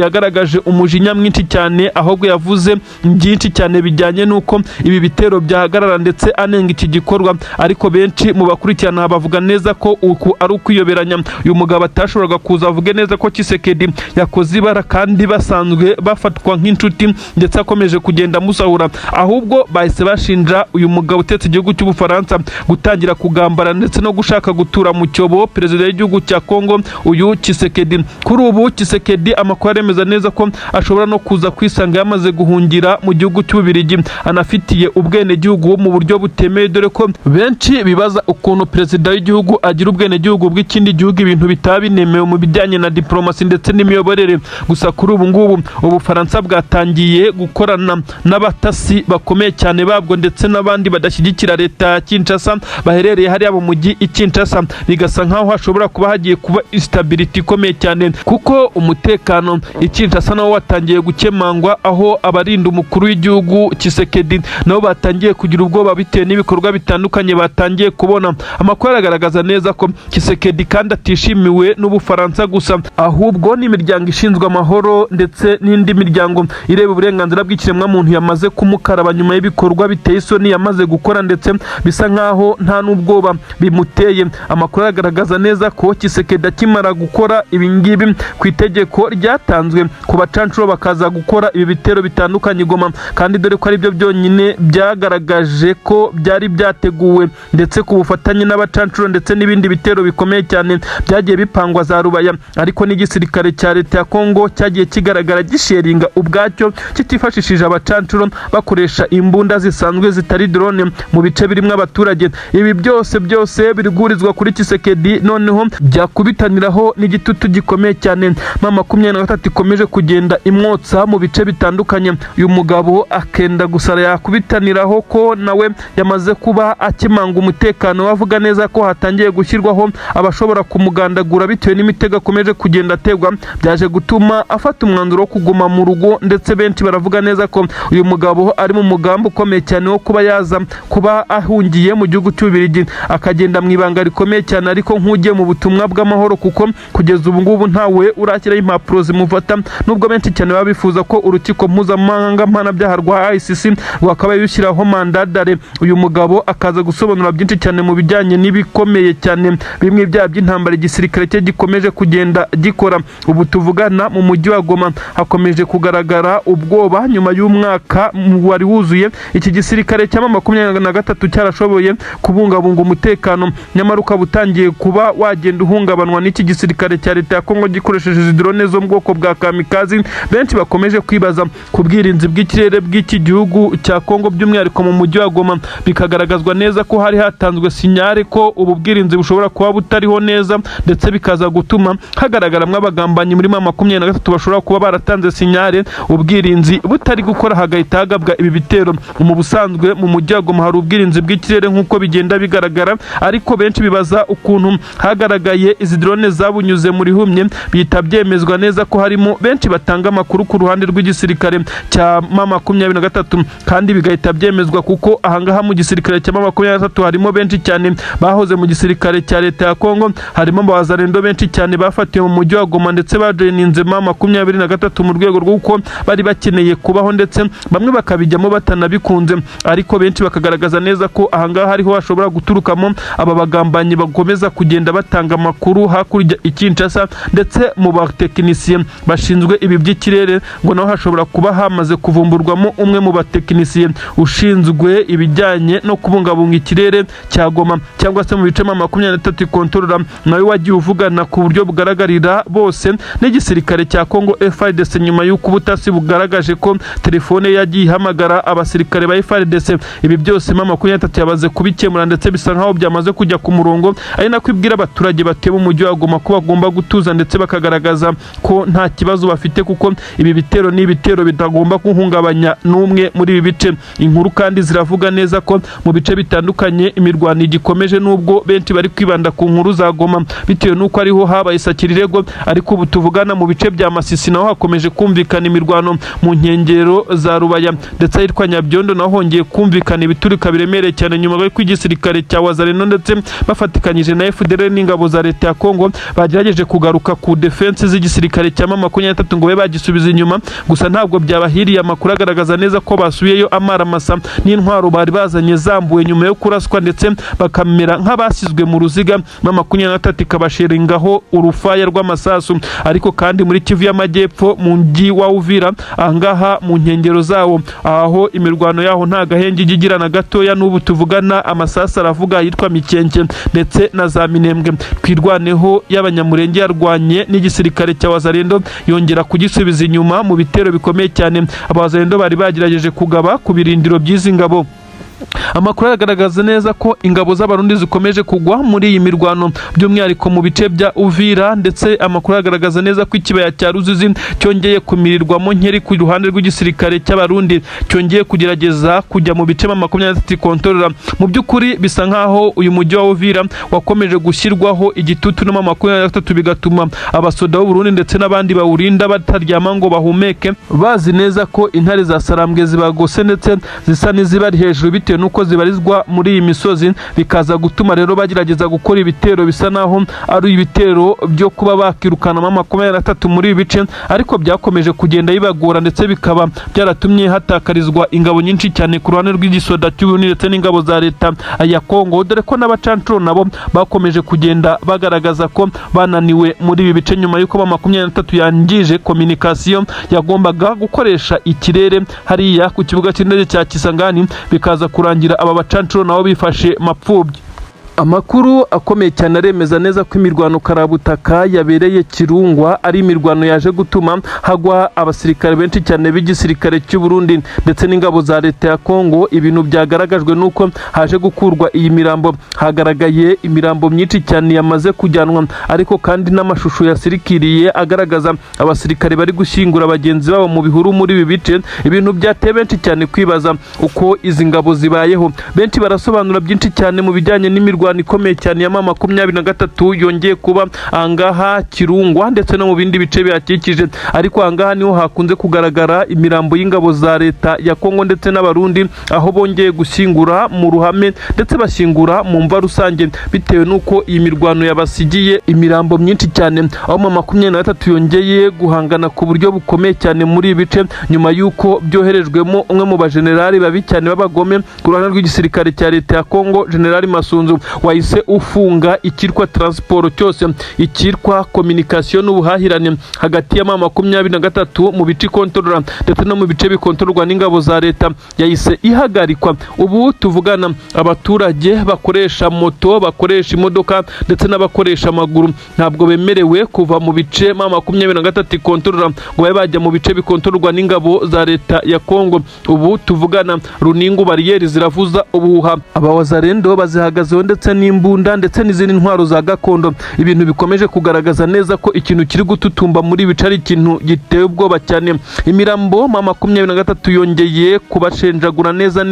yagaragaje umujinya mwinshi cyane, ahubwo yavuze byinshi cyane bijyanye n'uko ibi bitero byahagarara ndetse anenga iki gikorwa. Ariko benshi mu bakurikirana bavuga neza ko uku ari ukwiyoberanya, uyu mugabo atashoboraga kuza avuge neza ko Tshisekedi yakoze ibara kandi basanzwe bafatwa nk'inshuti ndetse akomeje kugenda musahura, ahubwo bahise bashinja uyu mugabo utetse igihugu cy'Ubufaransa gutangira kugambara ndetse no gushaka gutura mu cyobo perezida w'igihugu cya Congo uyu Tshisekedi. Kuri ubu Tshisekedi amakuru aremeza neza ko ashobora no kuza kwisanga yamaze guhungira mu gihugu cy'Ububirigi, anafitiye ubwene gihugu mu buryo butemeye, dore ko benshi bibaza ukuntu perezida w'igihugu agira ubwene gihugu bw'ikindi gihugu, ibintu bitaba binemewe mu bijyanye na diplomasi ndetse n'imiyoborere. Gusa kuri ubu ngubu Ubufaransa bwatangiye gukorana n'abatasi bakomeye cyane babwo ndetse n'abandi badashyigikira leta ya Kinshasa baherereye hariya mu mujyi i Kinshasa, bigasa nkaho hashobora kuba hagiye kuba instability ikomeye cyane, kuko umutekano i Kinshasa nawo watangiye gukemangwa, aho abarinda umukuru w'igihugu Tshisekedi nabo batangiye kugira ubwoba bitewe n'ibikorwa bitandukanye batangiye kubona. Amakuru aragaragaza neza ko Tshisekedi kandi atishimiwe n'Ubufaransa gusa, ahubwo n'imiryango ishinzwe amahoro ndetse n'indi miryango ireba uburenganzira bw'ikiremwa muntu yamaze kumukaraba nyuma y'ibikorwa biteye isoni yamaze gukora gukora ndetse bisa nkaho nta n'ubwoba bimuteye. Amakuru agaragaza neza ko Tshisekedi akimara gukora ibi ngibi ku itegeko ryatanzwe ku bacancuro bakaza gukora ibi bitero bitandukanye Igoma, kandi dore ko ari byo byonyine byagaragaje ko byari byateguwe ndetse ku bufatanye n'abacancuro ndetse n'ibindi bitero bikomeye cyane byagiye bipangwa za rubaya, ariko n'igisirikare cya leta ya Congo cyagiye kigaragara gisheringa ubwacyo kitifashishije abacancuro bakoresha imbunda zisanzwe zitari drone mu bice birimo abaturage. Ibi byose birigurizwa kuri Tshisekedi, noneho byakubitaniraho n'igitutu gikomeye cyane MA23 ikomeje kugenda imwotsa mu bice bitandukanye. Uyu mugabo akenda gusara yakubitaniraho ko nawe yamaze kuba akimanga umutekano, wavuga neza ko hatangiye gushyirwaho abashobora kumugandagura bitewe n'imitego akomeje kugenda ategwa, byaje gutuma afata umwanzuro wo kuguma mu rugo, ndetse benshi baravuga neza ko uyu mugabo ari mu mugambi ukomeye cyane wo kuba yaza kuba ahungiye mu gihugu cy'Ububiligi akagenda mu ibanga rikomeye cyane, ariko nk'ugiye mu butumwa bw'amahoro, kuko kugeza ubu ngubu ntawe urakiraho impapuro zimufata, nubwo benshi cyane baba bifuza ko urukiko mpuzamahanga mpanabyaha rwa ICC rwakabaye rushyiraho mandadare uyu mugabo akaza gusobanura byinshi cyane mu bijyanye n'ibikomeye cyane bimwe ibyaha by'intambara igisirikare cye gikomeje kugenda gikora. Ubu tuvugana mu mujyi wa Goma hakomeje kugaragara ubwoba nyuma y'umwaka wari wuzuye iki gisirikare cya MA23 cyarashoboye kubungabunga umutekano, nyamara ukaba utangiye kuba wagenda uhungabanwa n'iki gisirikare cya leta ya Congo gikoresheje izi drone zo mu bwoko bwa kamikazi. Benshi bakomeje kwibaza ku bwirinzi bw'ikirere bw'iki gihugu cya Congo, by'umwihariko mu mujyi wa Goma, bikagaragazwa neza ko hari hatanzwe sinyare ko ubu bwirinzi bushobora kuba butariho neza, ndetse bikaza gutuma hagaragaramo abagambanyi muri MA23 bashobora kuba baratanze sinyare ubwirinzi butari gukora, hagahita hagabwa ibi bitero. Mu busanzwe mu mujyi wa Goma hari ubwirinzi bw'ikirere nk'uko bigenda bigaragara, ariko benshi bibaza ukuntu hagaragaye izi drone zabunyuze muri humye, bihita byemezwa neza ko harimo benshi batanga amakuru ku ruhande rw'igisirikare cya MA23, kandi bigahita byemezwa kuko ahangaha mu gisirikare cya MA23 harimo benshi cyane bahoze mu gisirikare cya leta ya Congo, harimo Abawazalendo benshi cyane bafatiwe mu mujyi wa Goma ndetse bajoyininze MA23 mu rwego rw'uko bari bakeneye kubaho, ndetse bamwe bakabijyamo batanabikunze, ariko benshi bakagaragaza neza ko ahangaha hariho hashobora guturukamo aba bagambanyi bakomeza kugenda batanga amakuru hakurya Kinshasa, ndetse mu batekinisiye bashinzwe ibi by'ikirere ngo naho hashobora kuba hamaze kuvumburwamo umwe mu batekinisiye ushinzwe ibijyanye no kubungabunga ikirere cya Goma cyangwa se mu bice MA23 ikontorora, nawe wagiye uvugana ku buryo bugaragarira bose n'igisirikare cya Congo FARDC, nyuma y'uko ubutasi bugaragaje ko telefone yagiye ihamagara abasirikare ba FARDC. Ibi byose MA23 yabaze kubikemura, ndetse bisa nkaho byamaze kujya ku murongo, ari nako ibwira abaturage batuye mu mujyi wa Goma ko bagomba gutuza, ndetse bakagaragaza ko nta kibazo bafite, kuko ibi bitero ni ibitero bitagomba guhungabanya n'umwe muri ibi bice. Inkuru kandi ziravuga neza ko mu bice bitandukanye imirwano igikomeje, nubwo benshi bari kwibanda ku nkuru za Goma bitewe n'uko ariho habaye isakirirego, ariko ubu tuvugana mu bice bya Masisi naho hakomeje kumvikana imirwano mu nkengero za Rubaya, ndetse ahitwa Nyabyondo naho hongeye kumvikana ibiturika biremereye cyane, nyuma y'uko igisirikare cya Wazalendo ndetse bafatikanyije na FDLR n'ingabo za leta ya Congo bagerageje kugaruka ku defense z'igisirikare cya MA23 ngo babe bagisubiza inyuma, gusa ntabwo byabahiriye. Amakuru agaragaza neza ko basubiyeyo amaramasa n'intwaro bari bazanye zambuwe nyuma yo kuraswa, ndetse bakamera nk'abasizwe mu ruziga. MA23 ikabasheringaho urufaya rw'amasasu, ariko kandi muri Kivu y'Amajyepfo mu mujyi wa Uvira ahangaha mu nkengero zawo, aho imirwano yaho nta gahenge igirana gatoya, n'ubu tuvugana amasasu aravuga yitwa Mikenke ndetse na za Minembwe. Twirwaneho y'abanyamurenge yarwanye n'igisirikare cya Wazalendo yongera kugisubiza inyuma mu bitero bikomeye cyane Abawazalendo bari bagerageje kugaba ku birindiro by'izi ngabo. Amakuru agaragaza neza ko ingabo z'abarundi zikomeje kugwa muri iyi mirwano, by'umwihariko mu bice bya Uvira, ndetse amakuru agaragaza neza ko ikibaya cya Ruzizi cyongeye kumirirwamo nkeri ku ruhande rw'igisirikare cy'abarundi, cyongeye kugerageza kujya mu bice MA23 kontorora. Mu by'ukuri bisa nkaho uyu mujyi wa Uvira wakomeje gushyirwaho igitutu na MA23, bigatuma abasoda b'u Burundi ndetse n'abandi bawurinda bataryama ngo bahumeke, bazi neza ko intare za Sarambwe zibagose ndetse zisa n'izibari hejuru bitewe nuko zibarizwa muri iyi misozi, bikaza gutuma rero bagerageza gukora ibitero bisa naho ari ibitero byo kuba bakirukana M23 muri ibi bice, ariko byakomeje kugenda bibagora ndetse bikaba byaratumye hatakarizwa ingabo nyinshi cyane ku ruhande rw'igisoda cy'Uburundi ndetse n'ingabo za leta ya Congo, dore ko n'abacancuro nabo bakomeje kugenda bagaragaza ko bananiwe muri ibi bice nyuma yuko M23 yangije communication yagombaga gukoresha ikirere hariya ku kibuga cy'indege cya Kisangani, bikaza kurangira aba bacancuro nabo bifashe mapfubyi. Amakuru akomeye cyane aremeza neza ko imirwano karabutaka yabereye Kirungwa ari imirwano yaje gutuma hagwa abasirikare benshi cyane b'igisirikare cy'u Burundi ndetse n'ingabo za leta ya Congo. Ibintu byagaragajwe nuko haje gukurwa iyi mirambo, hagaragaye imirambo myinshi cyane yamaze kujyanwa, ariko kandi n'amashusho yasirikiriye agaragaza abasirikare bari gushyingura bagenzi babo mu bihuru muri ibi bice. Ibintu byateye benshi cyane kwibaza uko izi ngabo zibayeho. Benshi barasobanura byinshi cyane mu bijyanye n'imirwano ikomeye cyane ya M23 yongeye kuba angaha Kirungwa ndetse no mu bindi bice byakikije, ariko angaha niho hakunze kugaragara imirambo y'ingabo za leta ya Congo ndetse n'abarundi, aho bongeye gushyingura mu ruhame ndetse bashyingura mu mva rusange, bitewe nuko iyi mirwano yabasigiye imirambo myinshi cyane, aho M23 yongeye guhangana ku buryo bukomeye cyane muri ibi bice nyuma yuko byoherejwemo umwe mu bajenerali babi cyane b'abagome ku ruhande rw'igisirikare cya leta ya Congo, General Masunzu, wahise ufunga ikirwa transport cyose, ikirwa communication n'ubuhahirane hagati ya M23 mu bice kontrola ndetse no mu bice bikontorwa n'ingabo za leta, yahise ihagarikwa. Ubu tuvugana abaturage bakoresha moto, bakoresha imodoka ndetse n'abakoresha amaguru ntabwo bemerewe kuva mu bice M23 kontrola ngo babe bajya mu bice bikontorwa n'ingabo za leta ya Congo. Ubu tuvugana Runingu bariyeri ziravuza ubuhuha, Abawazalendo bazihagazeho ndetse n'imbunda ndetse n'izindi ntwaro za gakondo. Ibintu bikomeje kugaragaza neza ko ikintu kiri gututumba muri bice ari ikintu giteye ubwoba cyane. Imirambo M23 yongeye kubashenjagura neza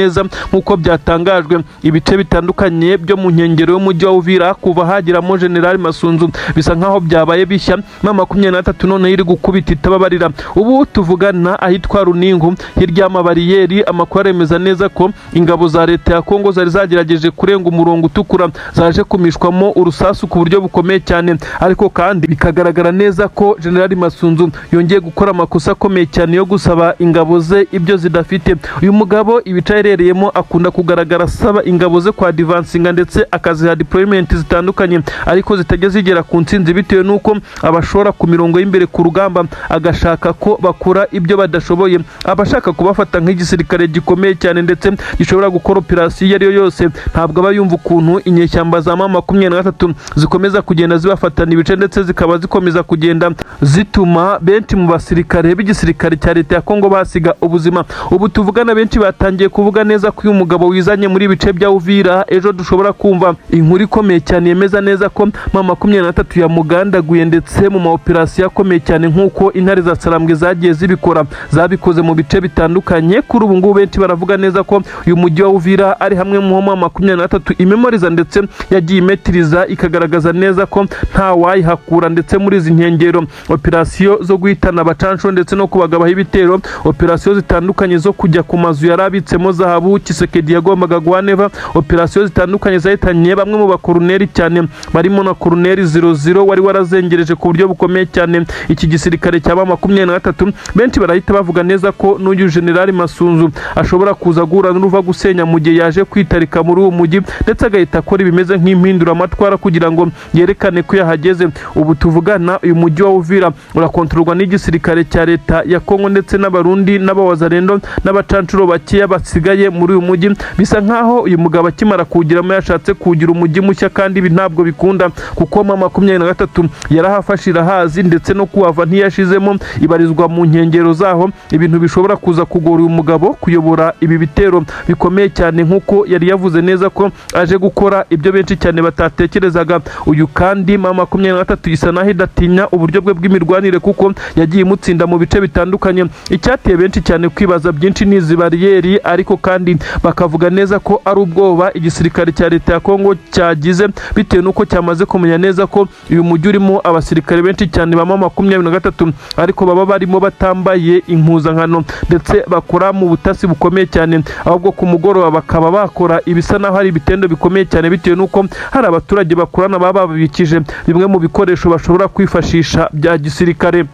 nk'uko byatangajwe. Ibice bitandukanye byo mu nkengero y'umujyi wa Uvira kuva hagiramo General Masunzu bisa nkaho byabaye bishya, M23 none iri gukubita itababarira. Ubu tuvugana ahitwa Runingu hirya y'amabariyeri, amakuru aremeza neza ko ingabo za leta ya Congo zari zagerageje kurenga umurongo utukura, zaje kumishwamo urusasu ku buryo bukomeye cyane, ariko kandi bikagaragara neza ko General Masunzu yongeye gukora amakosa akomeye cyane yo gusaba ingabo ze ibyo zidafite. Uyu mugabo ibica yerereyemo akunda kugaragara asaba ingabo ze kwa advancinga ndetse akaziha deployment zitandukanye, ariko zitajya zigera ku ntsinzi bitewe nuko abashora ku mirongo y'imbere ku rugamba agashaka ko bakora ibyo badashoboye, abashaka kubafata nk'igisirikare gikomeye cyane ndetse gishobora gukora operasiyo iyo ari yo yose. Ntabwo aba yumva ukuntu inyeshyamba za M23 zikomeza kugenda zibafatana ibice ndetse zikaba zikomeza kugenda zituma benshi mu basirikare b'igisirikare cya leta ya Congo basiga ubuzima. Ubu tuvugana benshi batangiye kuvuga neza ko uyu mugabo wizanye muri bice bya Uvira ejo dushobora kumva inkuru ikomeye cyane yemeza neza ko M23 yamugandaguye ndetse mu maoperasiyo akomeye cyane nk'uko intare za Sarambwe zagiye zibikora, zabikoze mu bice bitandukanye. Kuri ubu ngubu benshi baravuga neza ko uyu mujyi wa Uvira ari hamwe mu M23 imemoriza ndetse yagiye imetiriza, ikagaragaza neza ko nta wayihakura ndetse muri izi nkengero operasiyo zo guhitana abacancuro ndetse no kubagabaho ibitero, operasiyo zitandukanye zo kujya ku mazu yarabitsemo zahabu Kisekedi yagombaga guhaneva, operasiyo zitandukanye zahitanye bamwe mu bakoruneri cyane barimo na Koruneri 00 wari warazengereje ku buryo bukomeye cyane iki gisirikare cya M23. Benshi barahita bavuga neza ko n'uyu General Masunzu ashobora kuza guhura n'uruva gusenya mu gihe yaje kwitarika muri uwo mujyi ndetse agahita akora ibimeze nk'impindura amatwara kugira ngo yerekane ko yahageze. Ubu tuvugana uyu mujyi wa Uvira urakontororwa n'igisirikare cya leta ya Congo ndetse n'abarundi n'abawazalendo n'abacancuro bakeya basigaye muri uyu mujyi. Bisa nkaho uyu mugabo akimara kuwugiramo yashatse kugira umujyi mushya, kandi ibi ntabwo bikunda kuko M23 yarahafashira hazi ndetse no kuhava ntiyashizemo, ibarizwa mu nkengero zaho. Ibintu bishobora kuza kugora uyu mugabo kuyobora ibi bitero bikomeye cyane nk'uko yari yavuze neza ko aje gukora gukora ibyo benshi cyane batatekerezaga. Uyu kandi MA23 isa naho idatinya uburyo bwe bw'imirwanire kuko yagiye imutsinda mu bice bitandukanye. Icyateye benshi cyane kwibaza byinshi n'izi bariyeri, ariko kandi bakavuga neza ko ari ubwoba igisirikare cya leta ya Congo cyagize bitewe nuko cyamaze kumenya neza ko uyu mujyi urimo abasirikare benshi cyane ba MA23 ariko baba barimo batambaye impuzankano ndetse bakora mu butasi bukomeye cyane, ahubwo ku mugoroba bakaba bakora ibisa naho hari ibitendo bikomeye cyane bitewe nuko hari abaturage bakorana baba babikije bimwe mu bikoresho bashobora kwifashisha bya gisirikare.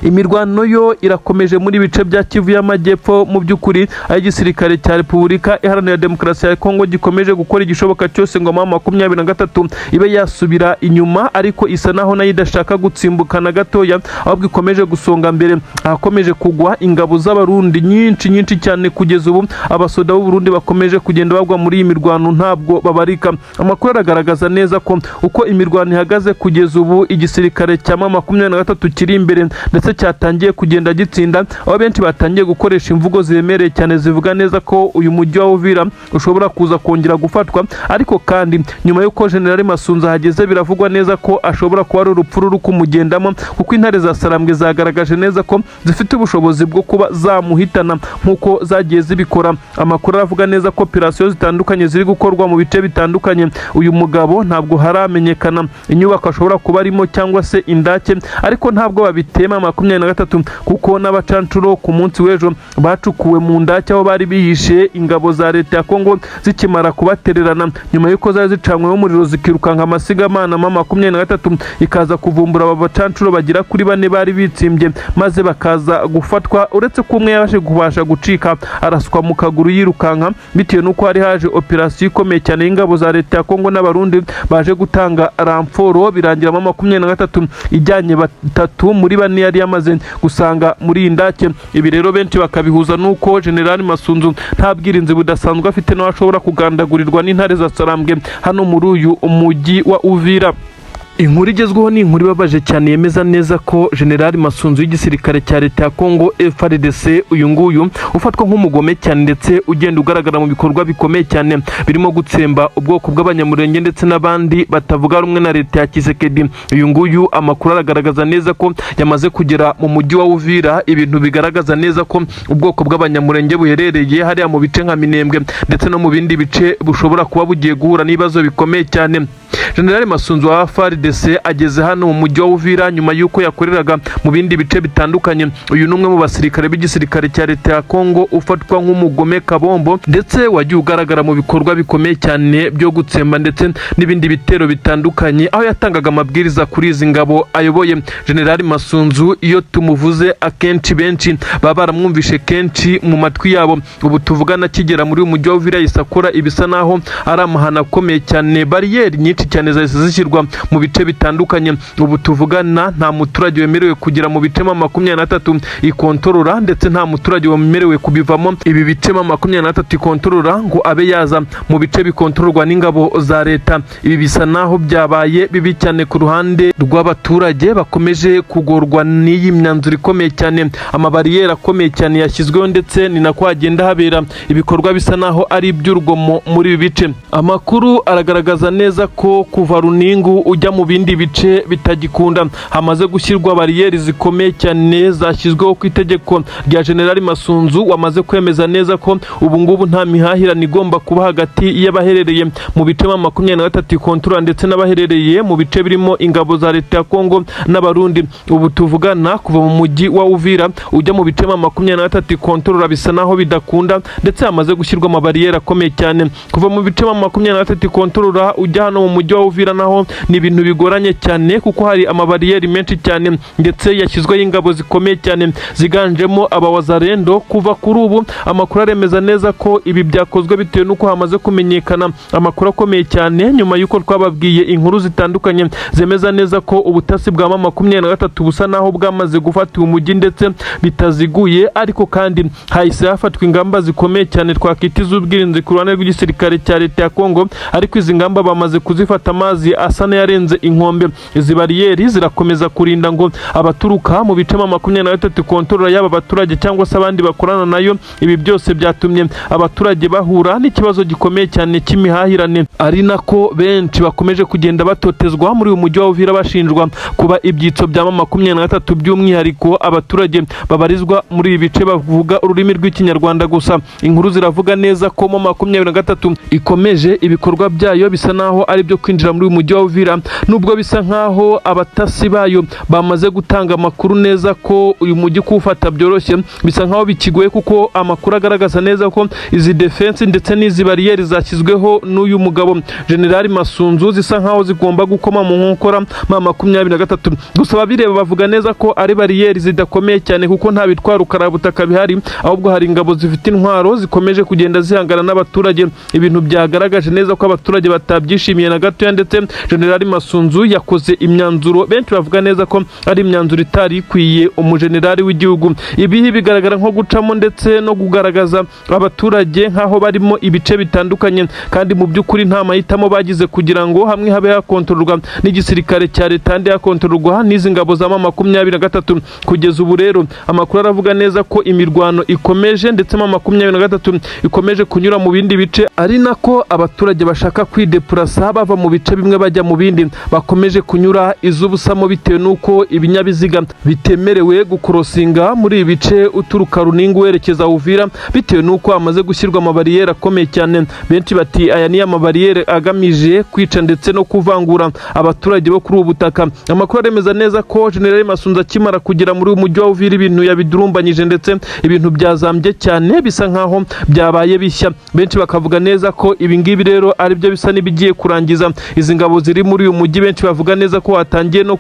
Imirwano yo irakomeje muri bice bya Kivu y'Amajyepfo. Mu by'ukuri aho igisirikare cya Repubulika Iharanira Demokarasi ya Congo gikomeje gukora igishoboka cyose ngo MA23 ibe yasubira inyuma, ariko isa naho nayo idashaka gutsimbukana gatoya, ahubwo ikomeje gusonga mbere. Ahakomeje kugwa ingabo z'abarundi nyinshi cyane kugeza ubu abasoda b'u Burundi bakomeje kugenda bagwa muri iyi mirwano ntabwo babarika. Amakuru aragaragaza neza ko uko imirwano ihagaze kugeza ubu igisirikare cya MA23 kiri imbere ndetse cyatangiye kugenda gitsinda, aho benshi batangiye gukoresha imvugo ziremereye cyane zivuga neza ko uyu mujyi wa Uvira ushobora kuza kongera gufatwa. Ariko kandi nyuma y'uko General Masunza hageze biravugwa neza ko ashobora kuba ari urupfu ruri kumugendamo, kuko intare za Sarambwe zagaragaje neza ko zifite ubushobozi bwo kuba zamuhitana nk'uko zagiye zibikora. Amakuru aravuga neza ko operasiyo zitandukanye ziri gukorwa mu bice bitandukanye. Uyu mugabo ntabwo haramenyekana inyubako ashobora kuba arimo cyangwa se indake, ariko ntabwo babitema MA23 kuko n'abacancuro ku munsi w'ejo bacukuwe mu ndake aho bari bihishe ingabo za leta ya Congo zikimara kubatererana nyuma y'uko zari zicanyweho umuriro zikirukanka amasigamana. MA23 ikaza kuvumbura aba bacancuro bagira kuri 4 bari bitsimbye maze bakaza gufatwa, uretse ko umwe yabashe kubasha gucika araswa mu kaguru yirukanka bitewe nuko hari haje operasiyo ikomeye cyane y'ingabo za leta ya Congo n'abarundi baje gutanga ramforo. Birangira MA23 ijyanye batatu muri 4 yari yamaze gusanga muri indake. Ibi rero benshi bakabihuza nuko General Masunzu nta bwirinzi budasanzwe afite no ashobora kugandagurirwa n'intare za Sarambwe hano muri uyu umujyi wa Uvira. Inkuru igezweho ni inkuru ibabaje cyane yemeza neza ko General Masunzu y'igisirikare cya leta ya Congo FARDC uyu nguyu ufatwa nk'umugome cyane ndetse ugenda ugaragara mu bikorwa bikomeye cyane birimo gutsemba ubwoko bw'abanyamurenge ndetse n'abandi batavuga rumwe na leta ya Kisekedi. Uyu nguyu amakuru aragaragaza neza ko yamaze kugera mu mujyi wa Uvira, ibintu bigaragaza neza ko ubwoko bw'abanyamurenge buherereye hariya mu bice nka Minembwe ndetse no mu bindi bice bushobora kuba bugiye guhura n'ibibazo bikomeye cyane. General Masunzu wa FARDC ageze hano mu mujyi wa Uvira nyuma y'uko yakoreraga mu bindi bice bitandukanye. Uyu numwe mu basirikare b'igisirikare cya leta ya Congo ufatwa nk'umugome kabombo ndetse wagiye ugaragara mu bikorwa bikomeye cyane byo gutsemba ndetse n'ibindi bitero bitandukanye, aho yatangaga amabwiriza kuri izi ngabo ayoboye. General Masunzu iyo tumuvuze akenshi benshi baba baramwumvishe kenshi mu matwi yabo. Ubu tuvugana kigera muri uyu mujyi wa Uvira yisakora ibisa naho ari amahana akomeye cyane. Bariyeri nyinshi cyane zahise zishyirwa mu bice bitandukanye. Ubu tuvugana nta muturage wemerewe kugera mu bice MA23 ikontorora ndetse nta muturage wemerewe kubivamo ibi bice MA23 ikontorora ngo abe yaza mu bice bikontororwa n'ingabo za leta. Ibi bisa naho byabaye bibi cyane ku ruhande rw'abaturage bakomeje kugorwa n'iyi myanzuro ikomeye cyane. Amabariyeri akomeye cyane yashyizweho ndetse ni nako hagenda habera ibikorwa bisa naho ari iby'urugomo muri ibi bice. Amakuru aragaragaza neza ko kuva Runingu ujya mu bindi bice bitagikunda hamaze gushyirwa bariyeri zikomeye cyane zashyizweho ku itegeko rya General Masunzu wamaze kwemeza neza ko ubu ngubu nta mihahirane igomba kuba hagati y'abaherereye mu bice MA23 kontura ndetse n'abaherereye mu bice birimo ingabo za leta ya Congo n'abarundi. Ubu tuvugana kuva mu mujyi wa Uvira ujya mu bice MA23 kontura bisa naho bidakunda ndetse hamaze gushyirwa amabariyeri akomeye cyane. Kuva mu bice MA23 kontura ujya hano mu mujyi wa Uvira naho ni ibintu bigoranye cyane kuko hari amabariyeri menshi cyane ndetse yashyizweho ingabo zikomeye cyane ziganjemo Abawazalendo. Kuva kuri ubu amakuru aremeza neza ko ibi byakozwe bitewe nuko hamaze kumenyekana amakuru akomeye cyane nyuma y'uko twababwiye inkuru zitandukanye zemeza neza ko ubutasi bwa MA23 busa naho bwamaze gufata umujyi ndetse bitaziguye, ariko kandi hahise hafatwa ingamba zikomeye cyane twakita iz'ubwirinzi ku ruhande rw'igisirikare cya leta ya Congo, ariko izi ngamba bamaze kuzifata bafata amazi asa n'ayarenze inkombe. Izi bariyeri zirakomeza kurinda ngo abaturuka mu bice MA23 kontorora y'aba baturage cyangwa se abandi bakorana nayo. Ibi byose byatumye abaturage bahura n'ikibazo gikomeye cyane cy'imihahirane, ari nako benshi bakomeje kugenda batotezwa muri uyu mujyi wa Uvira bashinjwa kuba ibyitso bya MA23, by'umwihariko abaturage babarizwa muri ibi bice bavuga ururimi rw'ikinyarwanda gusa. Inkuru ziravuga neza ko MA23 ikomeje ibikorwa byayo bisa naho ari byo kwinjira muri uyu mujyi wa Uvira, nubwo bisa nkaho abatasi bayo bamaze gutanga amakuru neza ko uyu mujyi kuwufata byoroshye. Bisa nkaho bikigoye kuko amakuru agaragaza neza ko izi defense ndetse n'izi bariyeri zashyizweho n'uyu mugabo General Masunzu zisa nkaho zigomba gukoma mu nkokora MA23. Gusa ababireba bavuga neza ko ari bariyeri zidakomeye cyane kuko nta bitwaro karabutaka bihari, ahubwo hari ingabo zifite intwaro zikomeje kugenda zihangana n'abaturage. Ibintu byagaragaje neza ko abaturage batabyishimiye na gato, ndetse General Masunzu yakoze imyanzuro benshi bavuga neza ko ari imyanzuro itari ikwiye umujenerali w'igihugu. Ibi bigaragara nko gucamo ndetse no kugaragaza abaturage nkaho barimo ibice bitandukanye, kandi mu by'ukuri nta mahitamo bagize kugira ngo hamwe habe hakontororwa n'igisirikare cya leta ndi hakontororwa n'izi ngabo za MA23. Kugeza ubu rero amakuru aravuga neza ko imirwano ikomeje ndetse MA23 ikomeje kunyura mu bindi bice, ari nako abaturage bashaka kwidepurasa bava mu bice bimwe bajya mu bindi bakomeje kunyura iz'ubusamo bitewe nuko ibinyabiziga bitemerewe gukorosinga muri ibi bice uturuka Runingu werekeza Uvira, bitewe nuko amaze gushyirwa amabariyeri akomeye cyane. Benshi bati aya ni amabariyeri agamije kwica ndetse no kuvangura abaturage bo kuri ubu butaka. Amakuru aremeza neza ko General Masunzu akimara kugera muri uyu mujyi wa Uvira ibintu yabidurumbanyije ndetse ibintu byazambye cyane, bisa nkaho byabaye bishya. Benshi bakavuga neza ko ibi ngibi rero ari byo bisa n'ibigiye kurangiza izi ngabo ziri muri uyu mujyi. Benshi bavuga neza ko hatangiye no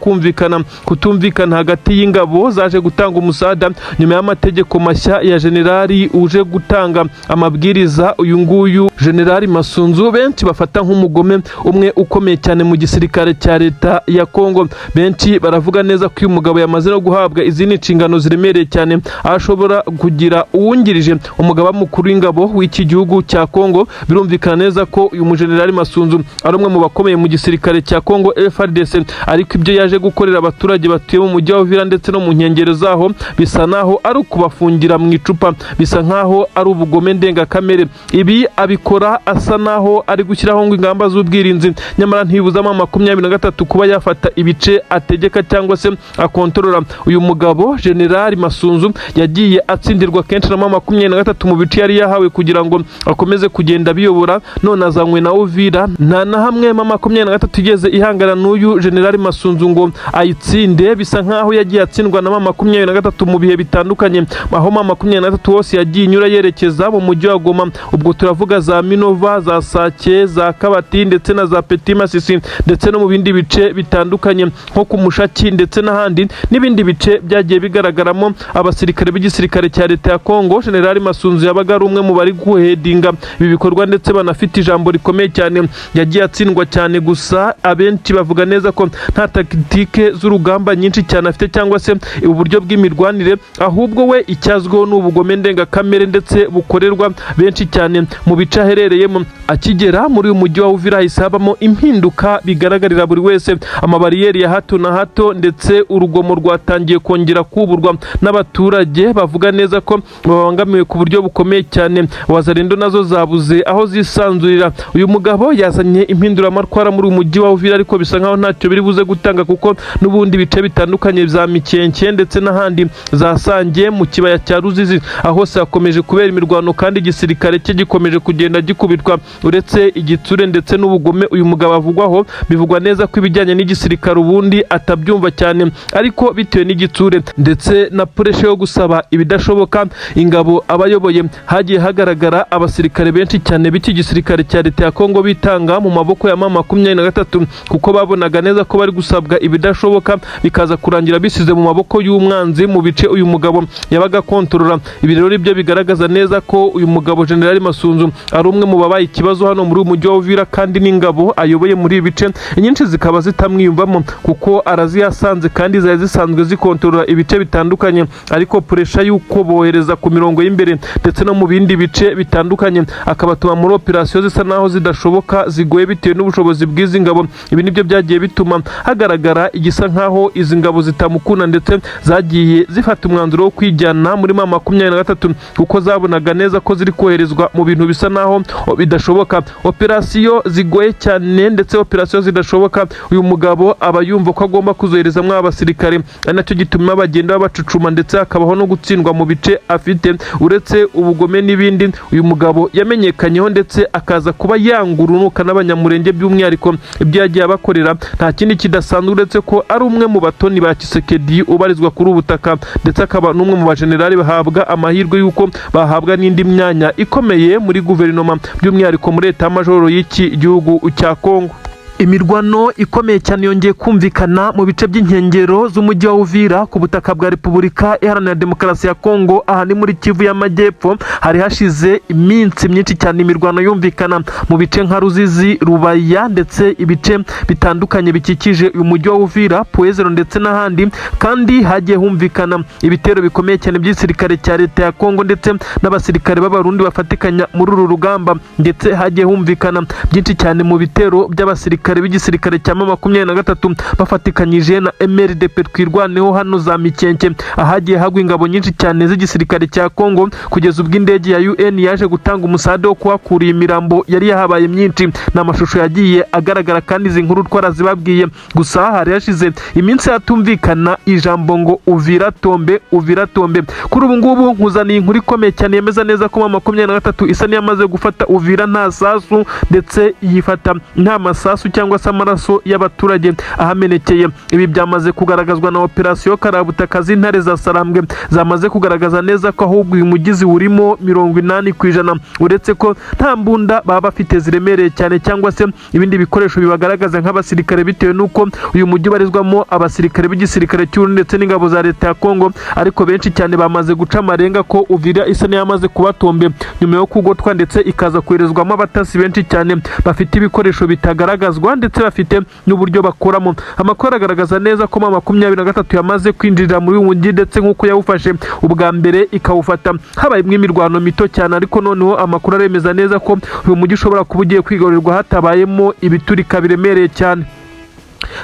kutumvikana hagati y'ingabo zaje gutanga umusada nyuma y'amategeko mashya ya generali uje gutanga amabwiriza. Uyu nguyu General Masunzu benshi bafata nk'umugome umwe ukomeye cyane mu gisirikare cya leta ya Congo. Benshi baravuga neza ko uyu mugabo yamaze no guhabwa izindi nshingano ziremereye cyane, ashobora kugira uwungirije umugaba mukuru w'ingabo w'iki gihugu cya Congo. Birumvikana neza ko uyu mujenerali Masunzu ari umwe mu bakomeye mu gisirikare cya Congo FARDC, ariko ibyo yaje gukorera abaturage batuye mu mujyi wa Uvira ndetse no mu nkengero zaho bisa naho ari ukubafungira mu icupa, bisa nkaho ari ubugome ndengakamere. Ibi abikora asa naho ari gushyiraho ngo ingamba z'ubwirinzi, nyamara ntibuzamo MA23 kuba yafata ibice ategeka cyangwa se akontorora. Uyu mugabo General Masunzu yagiye atsindirwa kenshi na MA23 mu bice yari yahawe kugira ngo akomeze kugenda biyobora, none azanywe na Uvira. Nta na hamwe MA23 igeze ihangana n'uyu General Masunzu ngo ayitsinde, bisa nkaho yagiye atsindwa na MA23 mu bihe bitandukanye, aho MA23 hose yagiye inyura yerekeza mu mujyi wa Goma. Ubwo turavuga za Minova, za Sake, za Kabati ndetse na za Petit Masisi, ndetse no mu bindi bice bitandukanye nko ku Mushaki ndetse n'ahandi n'ibindi bice byagiye bigaragaramo abasirikare b'igisirikare cya leta ya Congo. General Masunzu yabaga ari umwe mu bari guhedinga ibi bikorwa ndetse banafite ijambo rikomeye cyane. Yagiye atsindwa cyane, gusa abenshi bavuga neza ko nta taktike z'urugamba nyinshi cyane afite cyangwa se uburyo bw'imirwanire, ahubwo we icyazweho n'ubugome ndengakamere ndetse bukorerwa benshi cyane mu bice aherereyemo. Akigera muri uyu mujyi wa Uvira hahise habamo impinduka bigaragarira buri wese. Amabariyeri ya hato na hato ndetse urugomo rwatangiye kongera kuburwa n'abaturage bavuga neza ko babangamiwe ku buryo bukomeye cyane. Abawazalendo nazo zabuze aho zisanzurira. Uyu mugabo yazanye impinduramatwara muri uyu mujyi wa Uvira, ariko bisa nkaho ntacyo biri buze gutanga kuko n'ubundi bice bitandukanye za Mikenke ndetse n'ahandi zasangiye mu kibaya cya Ruzizi, aho hose hakomeje kubera imirwano kandi igisirikare cye gikomeje kugenda gikubitwa. Uretse igitsure ndetse n'ubugome uyu mugabo avugwaho, bivugwa neza ko ibijyanye n'igisirikare ubundi atabyumva cyane, ariko bitewe n'igitsure ndetse na pureshe yo gusaba ibidashoboka ingabo abayoboye, hagiye hagaragara abasirikare benshi cyane b'iki gisirikare cya leta ya Congo bitanga mu maboko ya MA23 kuko babonaga neza ko bari gusabwa ibidashoboka bikaza kurangira bisize mu maboko y'umwanzi mu bice uyu mugabo yabaga kontorora. Ibi rero nibyo bigaragaza neza ko uyu mugabo General Masunzu ari umwe mu babaye ikibazo hano muri uyu mujyi wa Uvira, kandi n'ingabo ayoboye muri ibi bice nyinshi zikaba zitamwiyumvamo kuko araziyasanze kandi zari zisanzwe zikontorora ibice bitandukanye, ariko puresha y'uko bohereza ku mirongo y'imbere ndetse no mu bindi bice bitandukanye akabatuma muri operasiyo zisa naho zidashoboka zigoye bitewe n'ubushobozi n'ubushobozi bw'izi ngabo. Ibi nibyo byagiye bituma hagaragara igisa nkaho izi ngabo zitamukunda ndetse zagiye zifata umwanzuro wo kwijyana muri MA23 kuko zabonaga neza ko ziri koherezwa mu bintu bisa naho bidashoboka, operasiyo zigoye cyane ndetse operasiyo zidashoboka. Uyu mugabo aba yumva ko agomba kuzoherezamwo abasirikare, ari nacyo gituma bagenda bacucuma ndetse hakabaho no gutsindwa mu bice afite. Uretse ubugome n'ibindi, uyu mugabo yamenyekanyeho ndetse akaza kuba yangurunuka n'abanyamurenge, by'umwihariko ibyo yagiye abakorera nta kindi kidasanzwe uretse ko ari umwe mu batoni ba Kisekedi ubarizwa kuri ubutaka, ndetse akaba n'umwe mu bajenerali bahabwa amahirwe y'uko bahabwa n'indi myanya ikomeye muri guverinoma, by'umwihariko muri leta y'amajoro y'iki gihugu cya Congo. Imirwano ikomeye cyane yongeye kumvikana mu bice by'inkengero z'umujyi wa Uvira ku butaka bwa Repubulika Iharanira Demokarasi ya Congo, aha ni muri Kivu y'Amajyepfo. Hari hashize iminsi myinshi cyane imirwano yumvikana mu bice nka Ruzizi, Rubaya ndetse ibice bitandukanye bikikije uyu mujyi wa Uvira, Poezero ndetse n'ahandi, kandi hagiye humvikana ibitero bikomeye cyane by'igisirikare cya leta ya Congo ndetse n'abasirikare b'Abarundi bafatikanya muri uru rugamba, ndetse hagiye humvikana byinshi cyane mu bitero by'abasirikare b'igisirikare cya MA23 bafatikanyije na MRDP twirwaneho hano za Mikenke, ahagiye hagwa ingabo nyinshi cyane z'igisirikare cya Congo, kugeza ubwo indege ya UN yaje gutanga umusada wo kuhakura imirambo yari yahabaye myinshi. N'amashusho yagiye agaragara kandi izi nkuru twarazibabwiye. Gusa hari hashize iminsi hatumvikana ijambo ngo Uvira tombe, Uvira tombe. Kuri ubu ngubu nkuzaniye inkuru ikomeye cyane yemeza neza ko MA23 isa niyamaze gufata Uvira nta sasu, ndetse yifata nta masasu cyangwa se amaraso y'abaturage ahamenekeye. Ibi byamaze kugaragazwa na operasiyo karabutaka z'intare za Sarambwe, zamaze kugaragaza neza ko ahubwo uyu mugizi urimo 80%, uretse ko nta mbunda baba bafite ziremereye cyane cyangwa se ibindi bikoresho bibagaragaza nk'abasirikare, bitewe nuko uyu mujyi barizwamo abasirikare b'igisirikare cy'Uburundi ndetse n'ingabo za leta ya Congo. Ariko benshi cyane bamaze guca amarenga ko Uvira isa n'iyamaze kubatombe nyuma yo kugotwa, ndetse ikaza koherezwamo abatasi benshi cyane bafite ibikoresho bitagaragazwa ndetse bafite n'uburyo bakoramo. Amakuru agaragaza neza ko MA23 yamaze kwinjirira muri uyu mujyi, ndetse nk'uko yawufashe ubwa mbere ikawufata habayemo imirwano mito cyane, ariko noneho amakuru aremeza neza ko uyu mujyi ushobora kuba ugiye kwigarurirwa hatabayemo ibiturika biremereye cyane.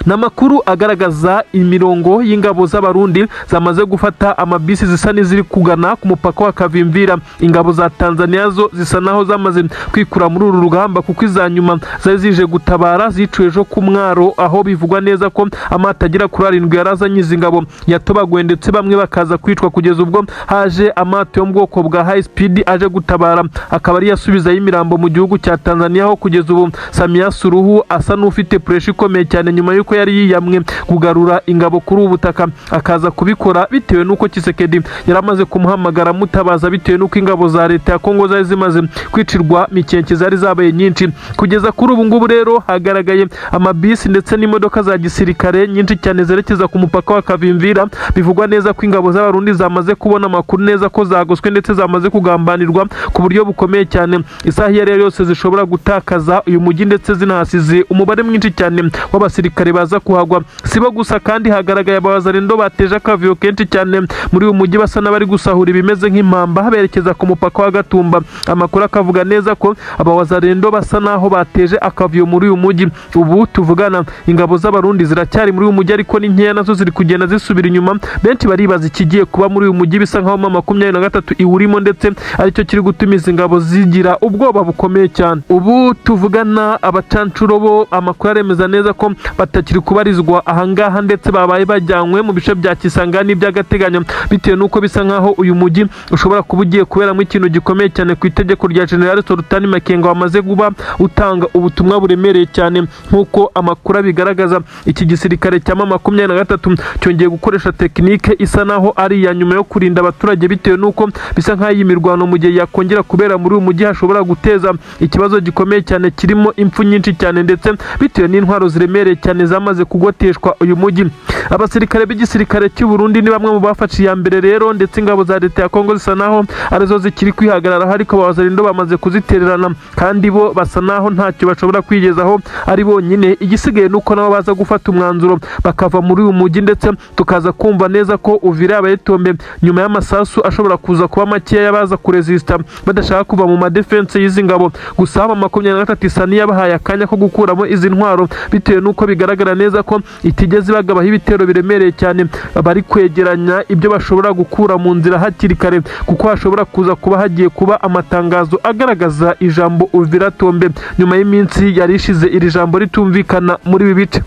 N'amakuru agaragaza imirongo y'ingabo z'Abarundi zamaze gufata amabisi zisa n'iziri kugana ku mupaka wa Kavimvira. Ingabo za Tanzania zo zisa naho zamaze kwikura muri uru rugamba, kuko izanyuma zari zije gutabara ziciwe ejo ku Mwaro, aho bivugwa neza ko amato agera kuri 7 yarazanye izi ngabo yatobaguye, ndetse bamwe bakaza kwicwa, kugeza ubwo haje amato yo mu bwoko bwa high speed aje gutabara, akaba ari yasubizayo imirambo mu gihugu cya Tanzania, aho kugeza ubu Samia Suluhu asa n'ufite pressure ikomeye cyane nyuma yuko yari yiyamwe kugarura ingabo kuri ubutaka, akaza kubikora bitewe nuko Kisekedi yaramaze kumuhamagara mutabaza, bitewe nuko ingabo za leta ya Congo zari zimaze kwicirwa Mikenke zari zabaye nyinshi. Kugeza kuri ubu ngubu rero hagaragaye amabisi ndetse n'imodoka za gisirikare nyinshi cyane zerekeza ku mupaka wa Kavimvira. Bivugwa neza ko ingabo z'Abarundi zamaze kubona amakuru neza ko zagoswe ndetse zamaze kugambanirwa ku buryo bukomeye cyane. Isaha iyo rero yose zishobora gutakaza uyu mujyi, ndetse zinahasize umubare mwinshi cyane w'abasirikare baza kuhagwa. Sibo gusa kandi hagaragaye Abawazalendo bateje akavuyo kenshi cyane muri uyu mujyi, basa n'abari gusahura ibimeze nk'impamba berekeza ku mupaka wa Gatumba. Amakuru akavuga neza ko Abawazalendo basa naho bateje akavuyo muri uyu mujyi. Ubu tuvugana ingabo z'Abarundi ziracyari muri uyu mujyi, ariko ni nkeya nazo ziri kugenda zisubira inyuma. Benshi baribaza ikigiye kuba muri uyu mujyi, bisa nkaho MA23 iwurimo, ndetse aricyo kiri gutuma izi ngabo zigira ubwoba bukomeye cyane. Ubu tuvugana abacancuro bo amakuru aremeza neza ko batakiri kubarizwa ahangaha, ndetse babaye bajyanywe mu bice bya Kisangani by'agateganyo, bitewe nuko bisa nkaho uyu mujyi ushobora kuba ugiye kuberamo ikintu gikomeye cyane ku itegeko rya General Sultan Makenga wamaze kuba utanga ubutumwa buremereye cyane. Nk'uko amakuru bigaragaza, iki gisirikare cya MA23 cyongeye gukoresha tekinike isa naho ari iya nyuma yo kurinda abaturage, bitewe nuko bisa nkaho iyi mirwano mu gihe yakongera kubera muri uyu mujyi hashobora guteza ikibazo gikomeye cyane kirimo impfu nyinshi cyane, ndetse bitewe n'intwaro ziremereye cyane zamaze kugoteshwa uyu mujyi. Abasirikare b'igisirikare cy'u Burundi ni bamwe mu bafashe iya mbere rero, ndetse ingabo za leta ya Congo zisa naho arizo zikiri kwihagararaho, ariko Abawazalendo bamaze kuzitererana kandi bo basa naho ntacyo bashobora kwigezaho ari bonyine. Igisigaye nuko nabo baza gufata umwanzuro bakava muri uyu mujyi, ndetse tukaza kumva neza ko Uvira abayetombe nyuma y'amasasu ashobora kuza kuba makeya yabaza kuresista badashaka kuva mu madefense y'izi ngabo. Gusa MA23 isa niyabahaye akanya ko gukuramo izi ntwaro, bitewe nuko bigaragara neza ko itigeze bagabaho ibitero biremereye cyane. Bari kwegeranya ibyo bashobora gukura mu nzira hakiri kare, kuko hashobora kuza kuba hagiye kuba amatangazo agaragaza ijambo Uvira tombe nyuma y'iminsi yari ishize iri jambo ritumvikana muri ibi bice.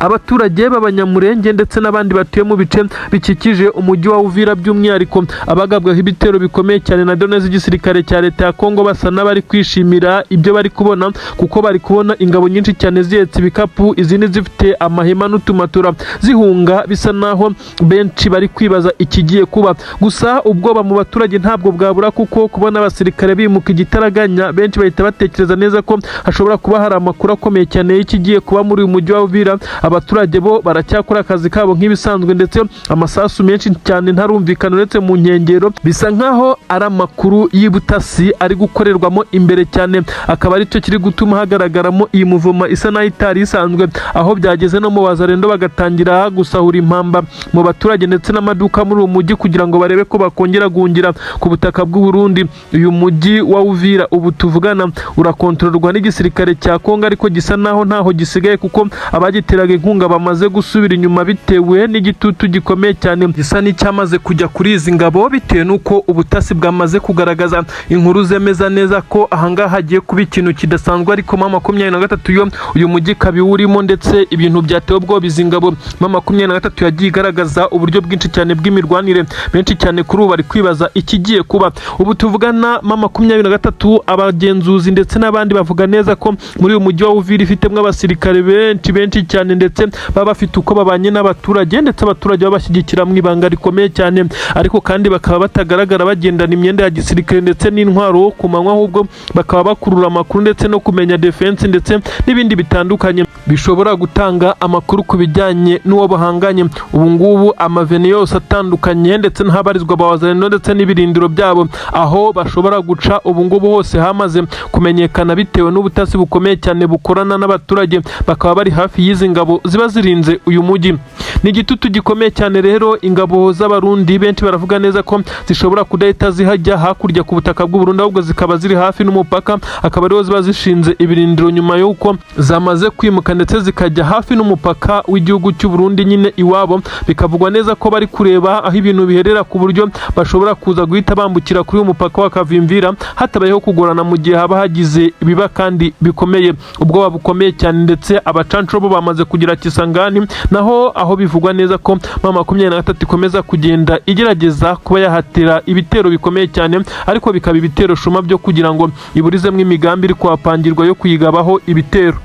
Abaturage b'abanyamurenge ndetse n'abandi batuye mu bice bikikije umujyi wa Uvira by'umwihariko abagabwaho ibitero bikomeye cyane na drone z'igisirikare cya leta ya Congo basa n'abari kwishimira ibyo bari kubona, kuko bari kubona ingabo nyinshi cyane zihetse ibikapu, izindi zifite amahema n'utumatura zihunga, bisa naho benshi bari kwibaza ikigiye kuba. Gusa ubwoba mu baturage ntabwo bwabura, kuko kubona abasirikare bimuka igitaraganya benshi bahita batekereza neza ko hashobora kuba hari amakuru akomeye cyane y'ikigiye kuba muri uyu mujyi wa Uvira. Abaturage bo baracyakora akazi kabo nk'ibisanzwe, ndetse amasasu menshi cyane ntarumvikana uretse mu nkengero, bisa nkaho ari amakuru y'ibutasi ari gukorerwamo imbere cyane, akaba ari cyo kiri gutuma hagaragaramo iyi muvuma isa naho itari isanzwe, aho byageze no mu Bazalendo bagatangira gusahura impamba mu baturage ndetse n'amaduka muri uyu mujyi kugira ngo barebe ko bakongera guhungira ku butaka bw'u Burundi. Uyu mujyi wa Uvira ubu tuvugana urakontororwa n'igisirikare cya Congo, ariko gisa naho ntaho gisigaye, kuko abagiteraga inkunga bamaze gusubira inyuma bitewe n'igitutu gikomeye cyane gisa n'icyamaze kujya kuri izi ngabo, bitewe nuko ubutasi bwamaze kugaragaza inkuru zemeza neza ko ahangaha hagiye kuba ikintu kidasanzwe. Ariko MA23 yo uyu mujyi kabi urimo, ndetse ibintu byatewe ubwo izi ngabo MA23 yagiye igaragaza uburyo bwinshi cyane bw'imirwanire, benshi cyane kuri ubu bari kwibaza ikigiye kuba. Ubu tuvugana MA23 abagenzuzi ndetse n'abandi bavuga neza ko muri uyu mujyi wa Uvira ifitemo abasirikare benshi cyane, ndetse baba bafite uko babanye n'abaturage, ndetse abaturage babashyigikira mu ibanga rikomeye cyane, ariko kandi bakaba batagaragara bagendana imyenda ya gisirikare ndetse n'intwaro ku manywa, ahubwo bakaba bakurura amakuru ndetse no kumenya defense ndetse n'ibindi bitandukanye bishobora gutanga amakuru ku bijyanye n'uwo bahanganye. Ubu ngubu amaveni yose atandukanye ndetse n'ahabarizwa Abawazalendo ndetse n'ibirindiro byabo aho bashobora guca, ubu ngubu hose hamaze kumenyekana bitewe n'ubutasi bukomeye cyane bukorana n'abaturage, bakaba bari hafi y'izi ngabo ziba zirinze uyu mujyi. Ni igitutu gikomeye cyane rero. Ingabo z'Abarundi benshi baravuga neza ko zishobora kudahita zihajya hakurya ku butaka bw'u Burundi, ahubwo zikaba ziri hafi n'umupaka, akaba ariho ziba zishinze ibirindiro nyuma y'uko zamaze kwimuka ndetse zikajya hafi n'umupaka w'igihugu cy'u Burundi nyine iwabo. Bikavugwa neza ko bari kureba aho ibintu biherera, ku buryo bashobora kuza guhita bambukira kuri uyu mupaka bakavimvira hatabayeho kugorana mu gihe haba hagize ibiba kandi bikomeye. Ubwoba bukomeye cyane, ndetse abacancuro bo bamaze kugira kisangani, naho aho bivugwa neza ko MA23 ikomeza kugenda igerageza kuba yahatera ibitero bikomeye cyane, ariko bikaba ibitero shuma byo kugira ngo iburizemo imigambi iri kuhapangirwa yo kuyigabaho ibitero.